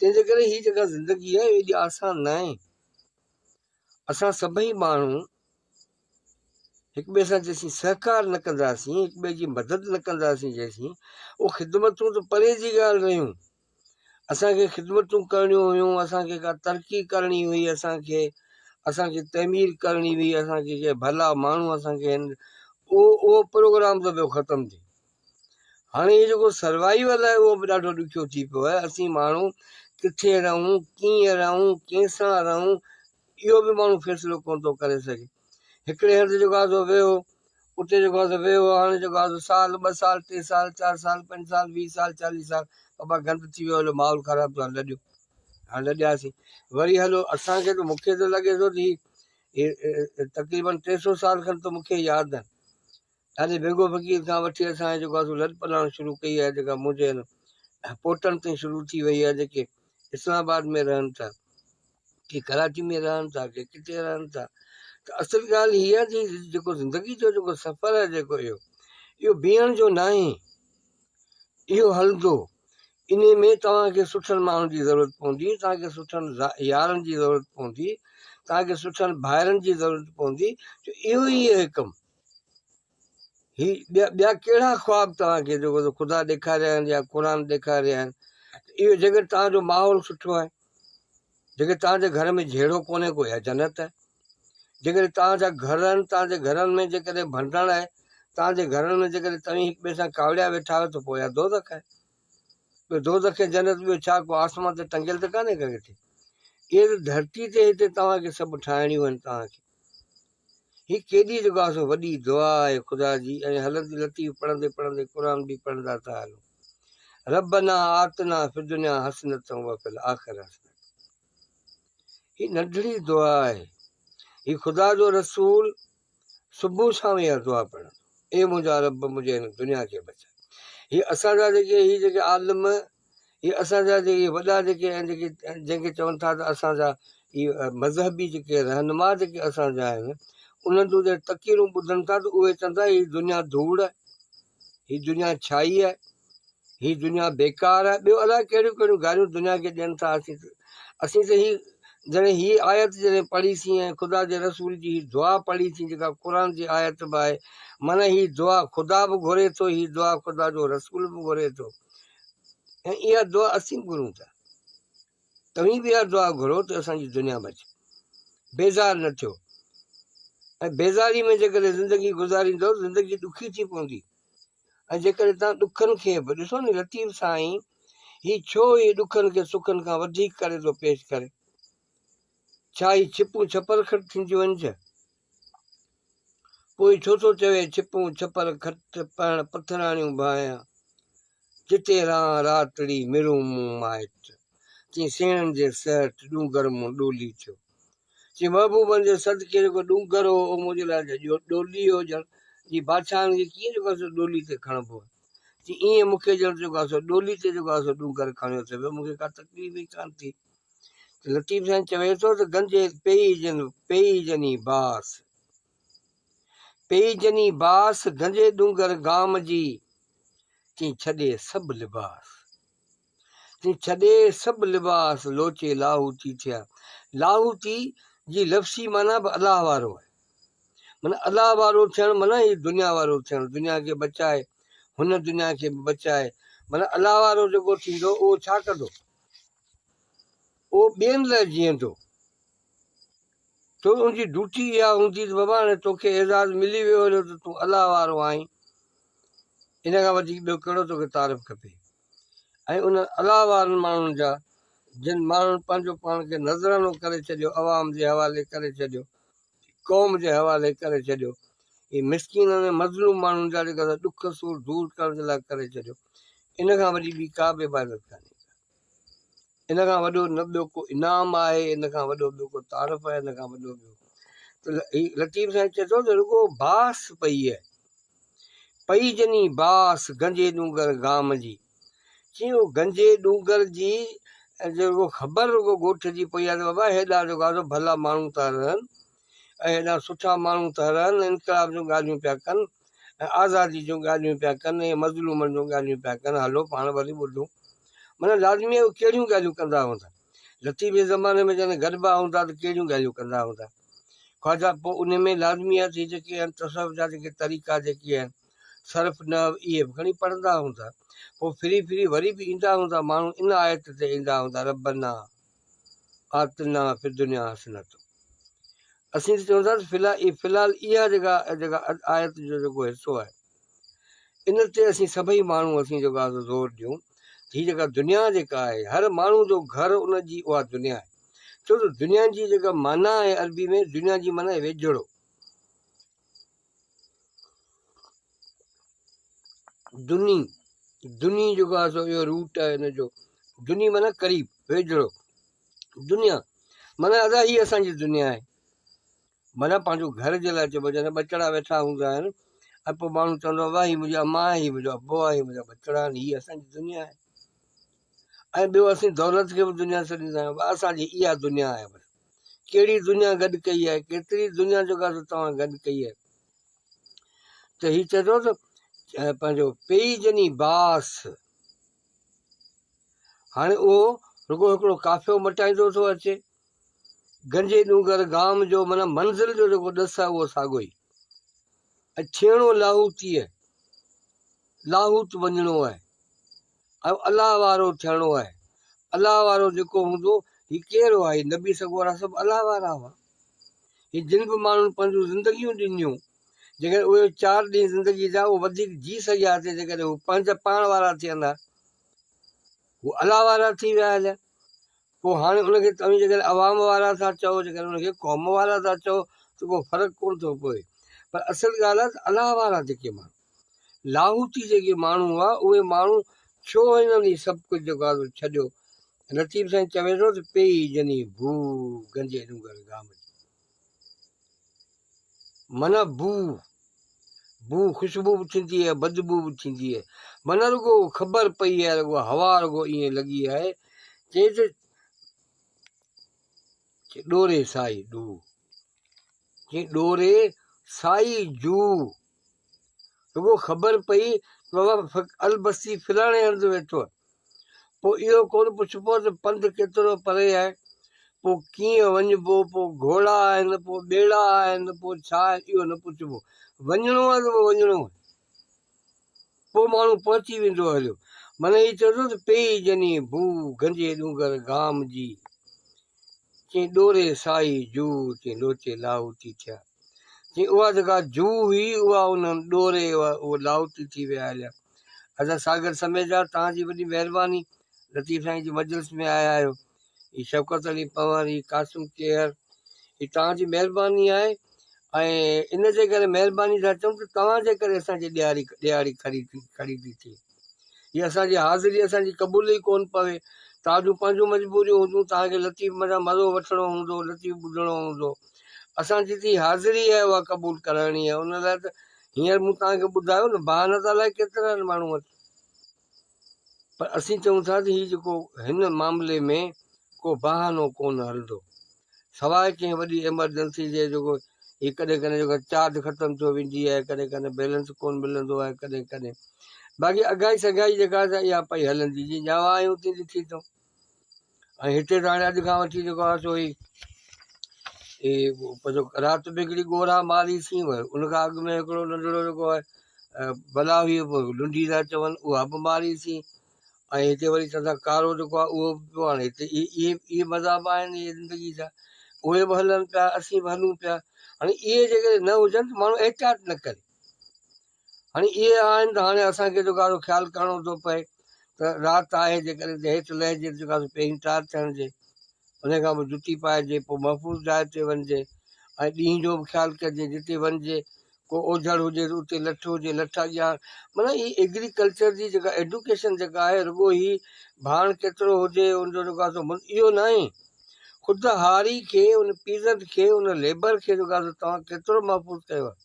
तंहिंजे करे हीअ जेका ज़िंदगी आहे एॾी आसान न आहे। असां सभई माण्हू हिक ॿिए सां जेसीं सहकार न कंदासीं, हिक ॿिए जी मदद न कंदासीं जेसीं, उहो ख़िदमतूं त परे जी ॻाल्हि रहियूं। असांखे ख़िदमतूं करणियूं हुयूं, असांखे का तरक़ी करणी हुई, असांखे तइमीर करणी हुई, असांखे के भला माण्हू असांखे आहिनि, उहो प्रोग्राम त पियो ख़तमु थिए। हाणे इहो जेको सर्वाइवल आहे उहो बि ॾाढो ॾुखियो थी पियो आहे। असीं माण्हू किथे रहूं, कीअं रहूं, कंहिंसां रहूं, इहो बि माण्हू फ़ैसिलो कोन थो करे सघे। हिकिड़े हंधि जेको आहे सो वियो, उते जेको आहे सो वियो, हाणे जेको आहे सो साल 2 साल 3 साल 4 साल 5 साल 20 साल 40 साल बाबा गंद थी वियो हलो, माहौल ख़राबु थियो, लॾियो। हाणे लॾियासीं वरी हलो। असांखे त मूंखे त लॻे थो त तक़रीबन 300 साल खनि त मूंखे यादि आहे, ॾाढे बेगो फ़कीर खां वठी असांजे जेको आहे सो लॾ पलाण शुरू कई आहे, जेका मुंहिंजे पोटनि ताईं शुरू थी वई आहे, जेके इस्लामाबाद में रहनि था, के कराची में रहनि था, के किथे रहनि था। त असुल ॻाल्हि हीअ आहे कि जेको ज़िंदगी जो जेको सफ़र आहे, जेको इहो बीहण जो न आहे, इहो हलंदो। इन में तव्हांखे सुठनि माण्हुनि जी ज़रूरत पवंदी, तव्हांखे सुठनि यारनि जी ज़रूरत पवंदी, तव्हांखे सुठनि भाइरनि जी ज़रूरत पवंदी। इहो ई आहे कमु। ही ॿिया कहिड़ा ख़्वाब तव्हांखे जेको ख़ुदा ॾेखारिया आहिनि या क़ुर ॾेखारिया आहिनि? इहो जेकर तव्हांजो माहौल सुठो आहे, जेकर तव्हांजे घर में झेड़ो कोन्हे को या जन्नत आहे। जेकर तव्हांजा घर आहिनि, तव्हांजे घरनि में जेकॾहिं भंडण आहे, तव्हांजे घरनि में जेकॾहिं तव्हीं हिक ॿिए सां कावड़िया वेठा आहियो त पोइ या दोज़ख आहे। ॿियो दोज़ख जन्नत ॿियो छा, को आसमान ते टंगियल त कान्हे का किथे। इहे त धरती ते हिते तव्हांखे सभु ठाहिणियूं आहिनि तव्हांखे। ही केॾी जेको आहे सो वॾी दुआ आहे ख़ुदा जी। ऐं हलंदी लतीफ़ पढ़ंदे पढ़ंदे क़ुर बि पढ़ंदा था हलो। रब्बना आतना फिद दुनिया हसनतम व फिल आखिरत हसनतम। ही नंढड़ी दुआ आहे। ही ख़ुदा जो रसूल सुबुह शाम इहा दुआ पढ़ंदो, ए मुंहिंजा रब मुंहिंजे हिन दुनिया खे बचाए। ही असांजा जेके आलिम, ही असांजा जेके वॾा जेके आहिनि, जंहिंखे चवनि था त असांजा इहे मज़हबी जेके रहनुमा जेके असांजा आहिनि, उन्हनि जूं जॾहिं तक़रीरूं ॿुधनि था त उहे चवनि था हीअ दुनिया धूड़ आहे, हीअ दुनिया छाई आहे, हीअ दुनिया बेकार आहे। ॿियो अलाए कहिड़ियूं कहिड़ियूं ॻाल्हियूं दुनिया खे ॾियनि था। असीं त जॾहिं हीअ आयत जॾहिं पढ़ीसीं ऐं ख़ुदा जे रसूल जी हीअ दुआ पढ़ीसीं जेका क़ुर जी आयत बि आहे, माना हीअ दुआ ख़ुदा बि घुरे थो, हीअ दुआ ख़ुदा जो रसूल बि घुरे थो। ऐं इहा दुआ असीं बि घुरूं था। तव्हीं बि इहा दुआ घुरो त असांजी दुनिया बचे, बेज़ार न थियो। ऐं बेज़ारी में जेकॾहिं ज़िंदगी गुज़ारींदो ज़िंदगी ॾुखी थी पवंदी। ऐं जेकॾहिं तव्हां ॾुखनि खे बि ॾिसो न लतीफ़ साईं, हीअ छो इहे ॾुखनि खे सुखनि खां वधीक करे थो पेश करे? छा ही छिपूं छपर खट थींदियूं आहिनि छा? पोइ छो थो चवे छिपूं छपर खट पण पथराणियूं भायां, जिते रां रातड़ी मिरूं मूं माइट, तीअं सेणनि जे सठ ॾूंगर मूं ॾोली थियो। चई महबूबनि जे सदके जेको ॾूंगर हो उहो मुंहिंजे लाइ ॾोली हो। ॼण जी बादशाहनि खे कीअं जेको आहे सो ॾोली ते खणबो आहे। चई ईअं मूंखे ॼण जेको आहे सो ॾोली ते जेको आहे सो ॾूंगर खणियो अथव, मूंखे का तकलीफ़ ई कान थी। लतीफ़ साईं चवे थो त गंजे पेई जनी बास, पेई जनी बास गंजे ॾूंगर गाम जी, चई छॾे सभु लिबास, चई छॾे सभु लिबास लोचे लाहूती थिया। लाहूती जी लफ़्सी माना बि अलाह वारो आहे। माना अलाह वारो थियणु माना ही दुनिया वारो थियणु, दुनिया खे बचाए, हुन दुनिया खे बि बचाए। माना अलाह वारो जेको थींदो उहो छा कंदो? उहो ॿियनि लाइ जीअंदो। तो उनजी ड्यूटी इहा हूंदी त बाबा हाणे तोखे एज़ाज़ मिली वियो हुयो त तूं अलाह वारो आहीं, इन खां वधीक ॿियो कहिड़ो तोखे तारीफ़ खपे। ऐं उन अलाह वारनि माण्हुनि जा जिन माण्हुनि पंहिंजो पाण खे नज़रानो करे छॾियो, अवाम जे हवाले करे छॾियो, क़ौम जे हवाले करे छॾियो, इहे मिसकिन ऐं मज़लूम माण्हुनि जा जेका ॾुख सूर दूर करण जे लाइ करे छॾियो, इन खां वॾी ॿी का बि इबादत कान्हे। इन खां वॾो न ॿियो को इनाम आहे, इन खां वॾो ॿियो को तारीफ़ आहे, इन खां वॾो ॿियो। त लतीफ़ साईं चए थो त रुॻो बास पई आहे, पई जनी बास गंजे ॾूंगर गाम जी। चई उहो गंजे ॾूंगर जी जेको ख़बर रुॻो ॻोठ जी पई आहे त बाबा हेॾा जेको आहे भला माण्हू था रहनि ऐं हेॾा सुठा माण्हू था रहनि, इनकलाब जूं ॻाल्हियूं पिया कनि ऐं आज़ादी जूं ॻाल्हियूं पिया कनि ऐं मज़लूमनि जूं ॻाल्हियूं पिया कनि। हलो पाण वरी ॿुधूं। माना लाज़मी आहे कहिड़ियूं ॻाल्हियूं कंदा हूंदा? लतीफ़ जे ज़माने में जॾहिं गरबा हूंदा त कहिड़ियूं ॻाल्हियूं कंदा हूंदा ख़्वाजा? पोइ उन में लाज़मी आहे त जेके आहिनि तसव्वुफ़ जा जेके तरीक़ा जेके आहिनि, सर्फ़ न इहे बि खणी पढ़ंदा हूंदा। पोइ फिरी वरी बि ईंदा हूंदा माण्हू, इन आयत ते ईंदा हूंदा रब्बना आतना फिद दुनिया हसनतम। असीं त चवंदासीं फ़िलहाल इहा जेका आयत जो जेको हिसो आहे, इन ते असीं सभई माण्हू असीं जेको आहे ज़ोर ॾियूं। हीअ जेका दुनिया जेका आहे, हर माण्हू जो घर उनजी उहा दुनिया आहे। छो त दुनिया जी जेका माना आहे अरबी में, दुनिया जी माना आहे वेझड़ो। दुनी जेको आहे सो इहो रूट आहे हिनजो। दुनी माना क़रीब, वेझड़ो। दुनिया माना अदा ही असांजी दुनिया आहे। माना पंहिंजो घर जे लाइ चइबो, जॾहिं ॿचिड़ा वेठा हूंदा आहिनि ऐं पोइ माण्हू चवंदो आहे वाह हीअ मुंहिंजी अम्मा आहे, हीअ मुंहिंजो अबो आहे, हीअ मुंहिंजा ॿचिड़ा आहिनि, हीअ असांजी दुनिया आहे। ऐं ॿियो असीं दौलत खे बि दुनिया सॾींदा आहियूं, असांजी इहा दुनिया आहे। बसि कहिड़ी दुनिया गॾु कई आहे, केतिरी दुनिया जेको आहे तव्हां गॾु कई आहे। त हीअ चए थो त पंहिंजो पेई जनी बास, हाणे उहो रुॻो हिकिड़ो काफ़ियो मटाईंदो थो अचे। गंजे डूंगर गाम जो माना मंज़िल जो जेको ॾस आहे उहो साॻियो ई। ऐं छेणो लाहूतीअ, लाहूत वञिणो आहे ऐं अलाह वारो थियणो आहे। अलाह वारो जेको हूंदो हीउ केरु आहे? नबी सगोरा सभु अलाह वारा हुआ। ही जिन बि माण्हुनि पंहिंजूं ज़िंदगियूं ॾिनियूं, जेकॾहिं उहे 4 ॾींहं ज़िंदगी जा उहे वधीक जी सघियासीं, जेकॾहिं हू पंहिंजा पाण वारा थियंदा, हू अलाह वारा थी विया हलिया। पोइ हाणे उनखे तव्हां जेकॾहिं अवाम वारा था चओ, जेकॾहिं उनखे क़ौम वारा था चओ, त को फ़र्क़ु कोन थो पए। पर असल ॻाल्हि आहे त अलाह वारा जेके माण्हू, लाहूती जेके माण्हू हुआ, उहे माण्हू छो हिननि सभु कुझु जेको आहे छॾियो? लतीफ़ साईं चवे थो त पेई जनी भू गंजे डूंगर गाम, माना बू ख़ुशबू बि थींदी आहे, बदबू बि थींदी आहे। माना रुगो ख़बर पई आहे, रुगो हवा रुगो ईअं लॻी आहे चए डोरे साई डू, डोरे साई जू, रुगो ख़बर पई बाबा अलबस्ती फिलाणे हंधि वेठो आहे। पोइ इहो कोन पुछिबो त पंध केतिरो परे आहे, पोइ कीअं वञिबो, पोइ घोड़ा आहिनि, पोइ ॿेड़ा आहिनि, पोइ छा आहे, इहो न पुछिबो। वञिणो आहे त पोइ वञिणो आहे, पोइ माण्हू पहुची वेंदो हलियो। माना हीअ चवे थो त पेई जनी भू गंजे डूंगर गाम जी, चई डोरे साई जू, चई लोचे लाहूती थिया। चई उहा जेका जू हुई उहा उन डोरे उहा लाहूती थी विया हलिया। अच्छा सागर समेजा, तव्हांजी वॾी महिरबानी, लतीफ़ साईं जी मजलिस में आया आहियो। ही शफ़क़त अली पवार, ही कासिम केयर, ही तव्हांजी महिरबानी आहे। ऐं इन जे करे महिरबानी था चऊं त तव्हांजे करे असांजी ॾियारी खड़ी थी थिए। हीअ असांजी हाज़िरी असांजी क़बूल ई कोन पवे। तव्हांजूं पंहिंजूं मजबूरियूं हूंदियूं, तव्हांखे लतीफ़ मां मज़ो वठिणो हूंदो, लतीफ़ ॿुधणो हूंदो। असांजी जेकी हाज़िरी आहे उहा क़बूल कराइणी आहे। उन लाइ त हींअर मूं तव्हांखे ॿुधायो न, बहाना त अलाए केतिरा आहिनि माण्हू वटि। पर असीं चऊं था त हीउ जेको हिन मामले में को बहानो कोन हलंदो, सवाइ कंहिं वॾी एमरजेंसी जे जेको ही कॾहिं कॾहिं जेको चार्ज ख़तमु थी वेंदी आहे, कॾहिं कॾहिं बैलेंस कोन मिलंदो आहे, कॾहिं कॾहिं बाक़ी अघाई सगाई जेका आहे इहा पई हलंदी, जीअं ॼावा आहियूं तीअं ॾिठी अथऊं। ऐं हिते त हाणे अॼु खां वठी जेको आहे सो राति में हिकिड़ी ॻोरा मारीसीं, उनखां अॻु में हिकिड़ो नंढिड़ो जेको आहे भला हुई लुंडी था चवनि, उहा बि मारीसीं। ऐं हिते वरी चवंदा कारो जेको आहे उहो बि पियो। हाणे हिते इहे मज़ाब आहिनि इहे ज़िंदगी जा, उहे बि हलनि पिया, असीं बि हलूं पिया। हाणे इहे जेके न हुजनि त माण्हू एहतियात न करे। हाणे इहे आहिनि त हाणे असांखे जेको आहे ख़्यालु करिणो थो पए त राति आहे जेकॾहिं हेठि लहिजे जेका पहिरीं तार थियणिजे, उन खां पोइ जुती पाइजे, पोइ महफ़ूज़ जाइ ते वञिजे, ऐं ॾींहं जो बि ख़्यालु कजे जिते वञिजे को ओझड़ हुजे त उते लठ हुजे, लठ ॼाण। माना ही एग्रीकल्चर जी जेका एडुकेशन जेका आहे, रुगो ही भाण केतिरो हुजे उनजो जेको आहे इहो न आहे। ख़ुदि हारी खे, उन पीज़त खे, उन लेबर खे जेको आहे तव्हां केतिरो महफ़ूज़ कयो आहे।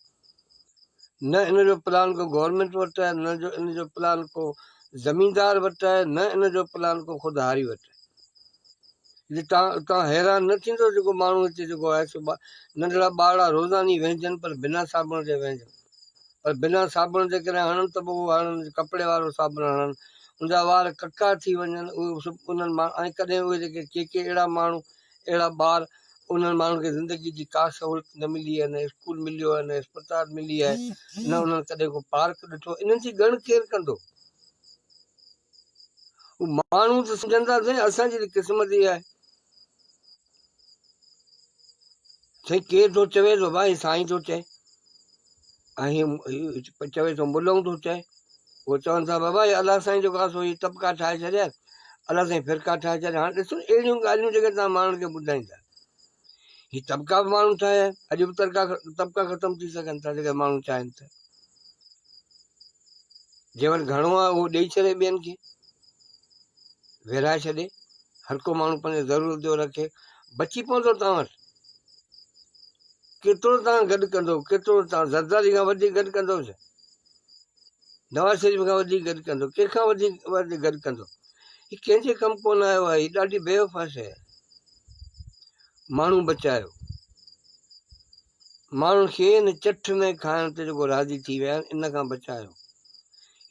न इन जो प्लान को गवर्नमेंट वटि आहे, न जो इन जो प्लान को ज़मीनदार वटि आहे, न इन जो प्लान को ख़ुदि हारी वटि आहे। तव्हां हैरान न थींदो जेको माण्हू हिते जेको आहे सो नंढड़ा ॿार रोज़ानी वेंझनि पर बिना साबुण जे वेंझनि, पर बिना साबुण जे करे हणनि त पोइ हणनि कपिड़े वारो साबुण हणनि, उनजा वार कका थी वञनि। उहे उन्हनि माण्हू ऐं कॾहिं उहे जेके के अहिड़ा माण्हू, अहिड़ा ॿार, उन्हनि माण्हुनि खे ज़िंदगी जी का सहूलियत न मिली आहे, न स्कूल मिलियो आहे, न अस्पताल मिली आहे, न उन्हनि कॾहिं को पार्क ॾिठो। इन्हनि जी ॻण केरु कंदो? माण्हू त सम्झंदा असांजी त क़िस्मत ई आहे। साईं केरु थो चवे थो भाई, साईं थो चए, ऐं चवे थो मुलऊं थो चए। उहो चवनि था बाबा अलाह साईं जेको आहे सो ही तबिका ठाहे छॾिया, अलाह साईं फिरका ठाहे छॾिया। हाणे ॾिसो अहिड़ियूं ॻाल्हियूं जेके तव्हां माण्हुनि खे ॿुधाईंदा, ही तबिका बि माण्हू ठाहिया आहिनि। अॼु बि तबिका ख़तमु थी सघनि था जेके माण्हू चाहिनि था। जंहिं वटि घणो आहे उहो ॾेई छॾे, ॿियनि खे विराए छॾे। हर को माण्हू पंहिंजे ज़रूरत जो रखे, बची पवंदो तव्हां वटि। केतिरो तव्हां गॾु कंदो, केतिरो तव्हां ज़रदारी खां वधीक गॾु कंदो छा? नवाज़ शरीफ़ खां वधीक गॾु कंदो, कंहिंखां वधीक गॾु कंदो? ही कंहिंजे कमु कोन आयो आहे। हीअ ॾाढी बेवफ़ा शइ आहे। माण्हू बचायो, माण्हुनि खे इन चठ में खाइण ते जेको राज़ी थी विया आहिनि, इन खां बचायो।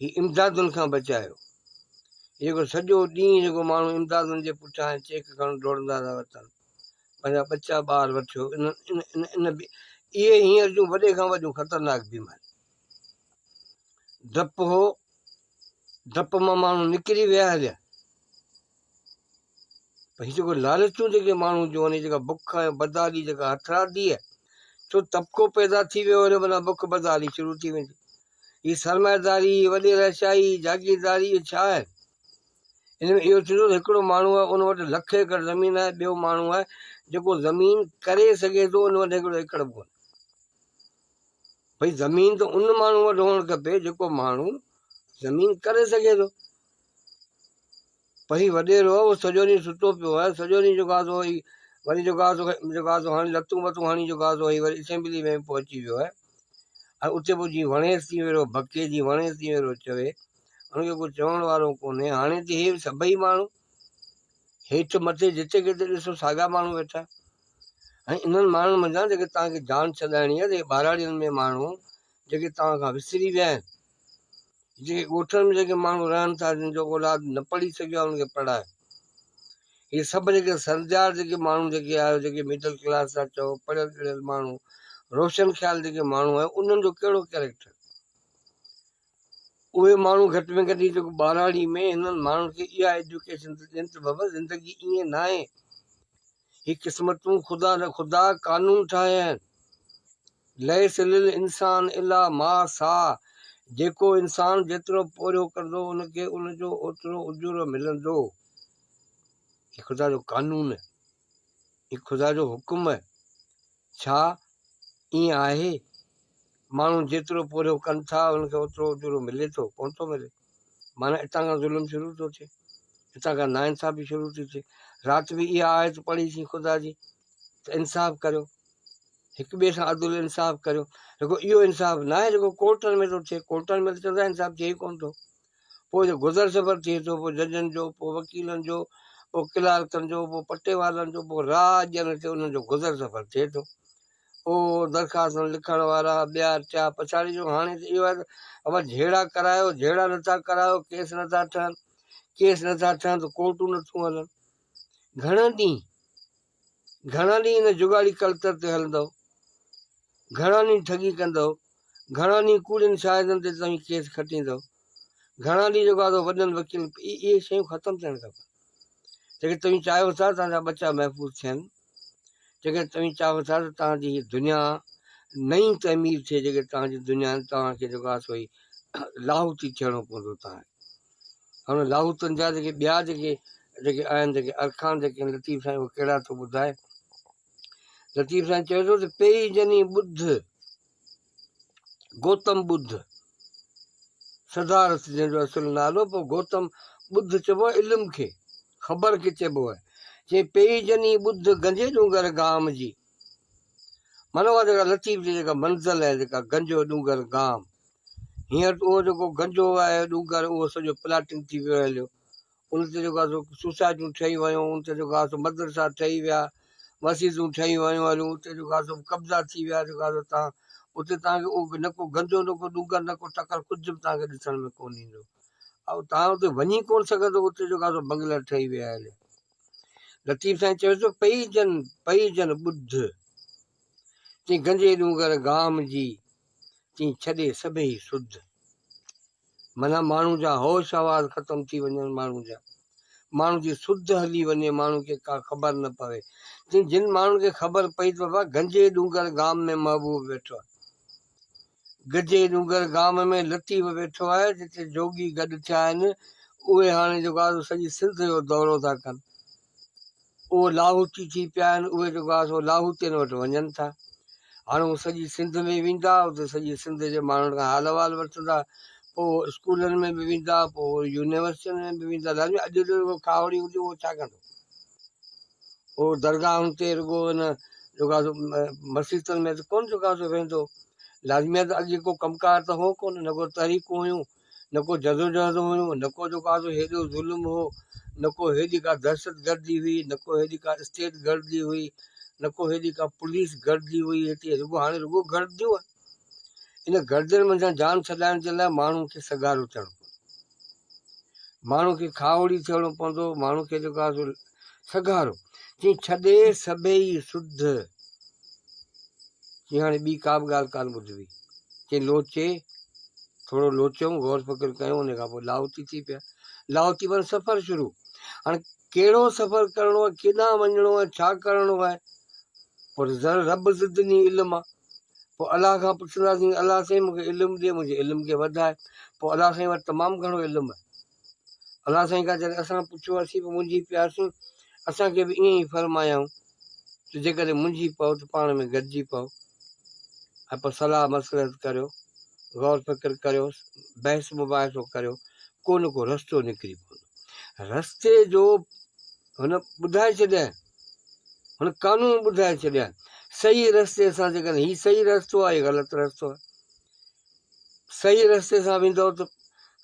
ही इमदादुनि खां बचायो। जेको सॼो ॾींहुं जेको माण्हू इमदादुनि जे पुठियां चेक खणण डोड़ंदा था वठनि, पंहिंजा बच्चा ॿार वठियो। इन इन इन इन इहे हींअर जूं वॾे खां वॾियूं ख़तरनाक बीमारियूं। डपु हो, डप मां माण्हू निकिरी विया हलिया। पर हीअ जेको लालचूं जेके माण्हू जो वञे, जेका बुख ऐं बदाली जेका हथरादी आहे, छो तबिको पैदा थी वियो वरी माना बुख बदाली शुरू थी वेंदी। हीअ सरमाएदारी, वॾेराशाही, जागीरदारी, इहे छा आहे? हिन में इहो थींदो त हिकिड़ो माण्हू आहे, उन वटि लख एकड़ ज़मीन आहे, ॿियो माण्हू आहे जेको ज़मीन करे सघे थो, उन वटि हिकिड़ो एकड़ बि कोन्हे। भई ज़मीन त उन माण्हू वटि हुअणु खपे जेको माण्हू ज़मीन करे सघे थो। पर हीउ वॾेरो आहे, उहो सॼो ॾींहुं सुतो पियो आहे, सॼो ॾींहुं जेको आहे सो वरी जेको आहे सो हाणे लतूं वतूं हाणी जेको आहे सो वरी असेंबली में पहुची वियो आहे। ऐं उते पोइ जीअं वणेसि थी वियो, भके जी वणेसि थी वियो चवे, हुनखे को चवण वारो कोन्हे। हाणे त इहे सभई माण्हू हेठि मथे जिते किथे ॾिसो साॻा माण्हू वेठा। ऐं इन्हनि माण्हुनि मंझां जेके तव्हांखे जान छॾाइणी आहे, त ॿाराड़ियुनि में माण्हू जेके तव्हां खां विसरी विया आहिनि, जेके ॻोठनि में जेके माण्हू रहनि था, जिन जो औलाद न पढ़ी सघियो आहे हुनखे पढ़ाए। इहे सभु जेके सरजार जेके माण्हू जेके आहियो, जेके मिडल क्लास था चओ, पढ़ियल गढ़ियल माण्हू, रोशन ख़्याल जेके माण्हू आहे, उन्हनि जो कहिड़ो कैरेक्टर? उहे माण्हू घटि में घटि जेको ॿाराड़ी में हिननि माण्हुनि खे इहा एजुकेशन ॾियनि त बाबा ज़िंदगी ईअं न आहे। ही क़िस्मतूं ख़ुदा न ख़ुदा कानून ठाहिया आहिनि। लैस लिल इंसान इला मा सा, जेको इंसान जेतिरो पोरियो कंदो उनखे उनजो ओतिरो उजूरो मिलंदो। ही ख़ुदा जो कानून आहे, ही ख़ुदा जो हुकुम आहे। छा ईअं आहे? माण्हू जेतिरो पोरियो कनि था उनखे ओतिरो उजूरो मिले थो? कोन थो मिले। माना हितां खां ज़ुल्म शुरू थो थिए, हितां खां नाइंसाफ़ी शुरू थी थिए। राति बि इहा आयत पढ़ीसीं ख़ुदा जी त इंसाफ़ करियो, हिक ॿिए सां अदुल इंसाफ़ करियो। जेको इहो इंसाफ़ न आहे जेको कोर्टनि में थो थिए। कोर्टनि में त चवंदा इंसाफ़ थिए ई कोन थो। पोइ जो गुज़र सफ़र थिए थो, पोइ जजनि जो, पोइ वकीलनि जो, पोइ क्लार्कनि जो, पोइ पटे वारनि जो, पोइ राह ॾियण ते उन्हनि जो गुज़र सफ़र थिए थो। पोइ दरख़्वास्त लिखण वारा ॿिया थिया पछाड़ी जो। हाणे त इहो आहे त अब जहिड़ा करायो, जहिड़ा नथा करायो, केस नथा ठहनि, केस नथा ठहनि त कोर्टूं नथियूं हलनि। घणा ॾींहं हिन जुगाड़ी कल्चर ते हलंदव? घणा ॾींहं ठगी कंदव? घणा ॾींहं कूड़ियुनि शायदनि ते तव्हां केस खटींदव? घणा ॾींहं जेको आहे वॾनि वकील, इहे शयूं ख़तमु थियणु खपनि। जेके तव्हां चाहियो था तव्हांजा बच्चा महफ़ूज़ थियनि, जेके तव्हां चाहियो था त तव्हांजी हीअ दुनिया नई तइमीर थिए, जेके तव्हांजी दुनिया तव्हांखे जेको आहे सो लाहूती थियणो पवंदो। तव्हांखे हुन लाहूतनि जा जेके ॿिया जेके आहिनि, जेके अरखान जेके लतीफ़ साईं उहे कहिड़ा थो ॿुधाए। लतीफ़ साईं चवे थो त पहिरीं जनी बुद्ध, गौतम बुद्ध सदारथ जंहिंजो असुल नालो, पोइ गौतम बुद्ध चइबो आहे इल्म खे, ख़बर खे चइबो आहे। चई पहिरीं जनी बुद्ध गंजे डूंगर गाम जी। माना उहा जेका लतीफ़ जी जेका मंज़िल आहे, जेका गंजो डूंगर गाम, हींअर उहो जेको गंजो आहे डूंगर, उहो सॼो प्लाटिंग थी वियो हलियो। उन ते जेको आहे सो सोसाइटियूं ठही वियूं, उन ते जेको आहे सो मदरसा ठही विया, मस्जिदूं ठही वियूं हलियूं। उते जेको आहे सो कब्ज़ा थी विया। जेको आहे सो तव्हां उते तव्हांखे उहो न को गंजो, न को डूंगर, न को टकर, कुझु बि तव्हांखे ॾिसण में कोन ईंदो। ऐं तव्हां उते वञी कोन सघंदो। उते जेको आहे सो बंगला ठही विया हलिया। लतीफ़ साईं चवे थो पई जन बुद्ध, चई गंजे डूंगर गाम जी, चई छॾे सभई सुध। माना माण्हू जा होश आवाज़ ख़तमु थी वञनि, माण्हू जी सुध हली वञे, माण्हू खे का ख़बर न पवे। जिन माण्हुनि खे ख़बर पई त बाबा गंजे डूंगर गाम में महबूब वेठो आहे, गंजे डूंगर गाम में लतीफ़ वेठो आहे, जिते जोगी गॾु थिया आहिनि, उहे हाणे जेको आहे सॼी सिंध जो दौरो था कनि। उहे लाहूती थी पिया आहिनि, उहे जेको आहे सो लाहूतियुनि वटि वञनि था। हाणे उहे सॼी सिंध में वेंदा, उते सॼी सिंध जे माण्हुनि खां हाल अहिवाल वठंदा, पोइ स्कूलनि में बि वेंदा, पोइ यूनिवर्सिटियुनि में बि वेंदा। अॼु जो खावड़ी हुजे उहो छा कंदो? उहो दरगाहुनि ते रुॻो हिन जेको आहे मस्जिदनि में त कोन जेको आहे वेंदो। लाज़मी त अॻे को कमकार त हो कोन, न को तहरीकूं हुयूं, न को जदोजहद हुयूं, न को जेको आहे हेॾो ज़ुल्म हो, न को हेॾी का दहशत गर्दी हुई, न को हेॾी का स्टेट गर्दी हुई, न को हेॾी का पुलिस गर्दी हुई। हिते रुॻो हाणे रुॻो गर्दियूं आहिनि। इन गर्दियुनि मंझां जान छॾाइण जे लाइ माण्हू खे सगारो थियणो पवंदो, माण्हू खे खावड़ी थियणो पवंदो, माण्हू खे जेको आहे सगारो। चई छॾे सभई सुध, चई हाणे ॿी का बि ॻाल्हि कान ॿुधबी। चई लोचे, थोरो लोचियऊं, गौर फ़िक्र कयूं, उन खां पोइ लाहौती थी पिया। लाहौती माना सफ़र शुरू। हाणे कहिड़ो सफ़र करिणो आहे, केॾांहुं वञिणो आहे, छा करिणो आहे, पोइ रब ज़िदनी इल्म आहे। पोइ अलाह खां पुछंदासीं, अलाह साईं मूंखे इल्मु ॾिए, मुंहिंजे इल्म खे वधाए। पोइ अलाह साईं वटि तमामु घणो इल्मु आहे। अलाह साईं खां जॾहिं असां पुछियोसीं, पोइ मुंहिंजी पियासीं, असांखे बि ईअं ई फरमायूं त जेकॾहिं मुंहिंजी पओ त पाण में गॾिजी पओ, ऐं पोइ सलाह मसलत करियो, गौर फ़िक्र करियो, बहस मुबाहिसो करियो, को न को रस्तो निकिरी पवंदो। रस्ते जो हुन ॿुधाए छॾिया, हुन कानून ॿुधाए छॾिया। सही रस्ते सां जेकॾहिं हीउ सही रस्तो आहे, हीउ ग़लति रस्तो आहे। सही रस्ते सां वेंदव त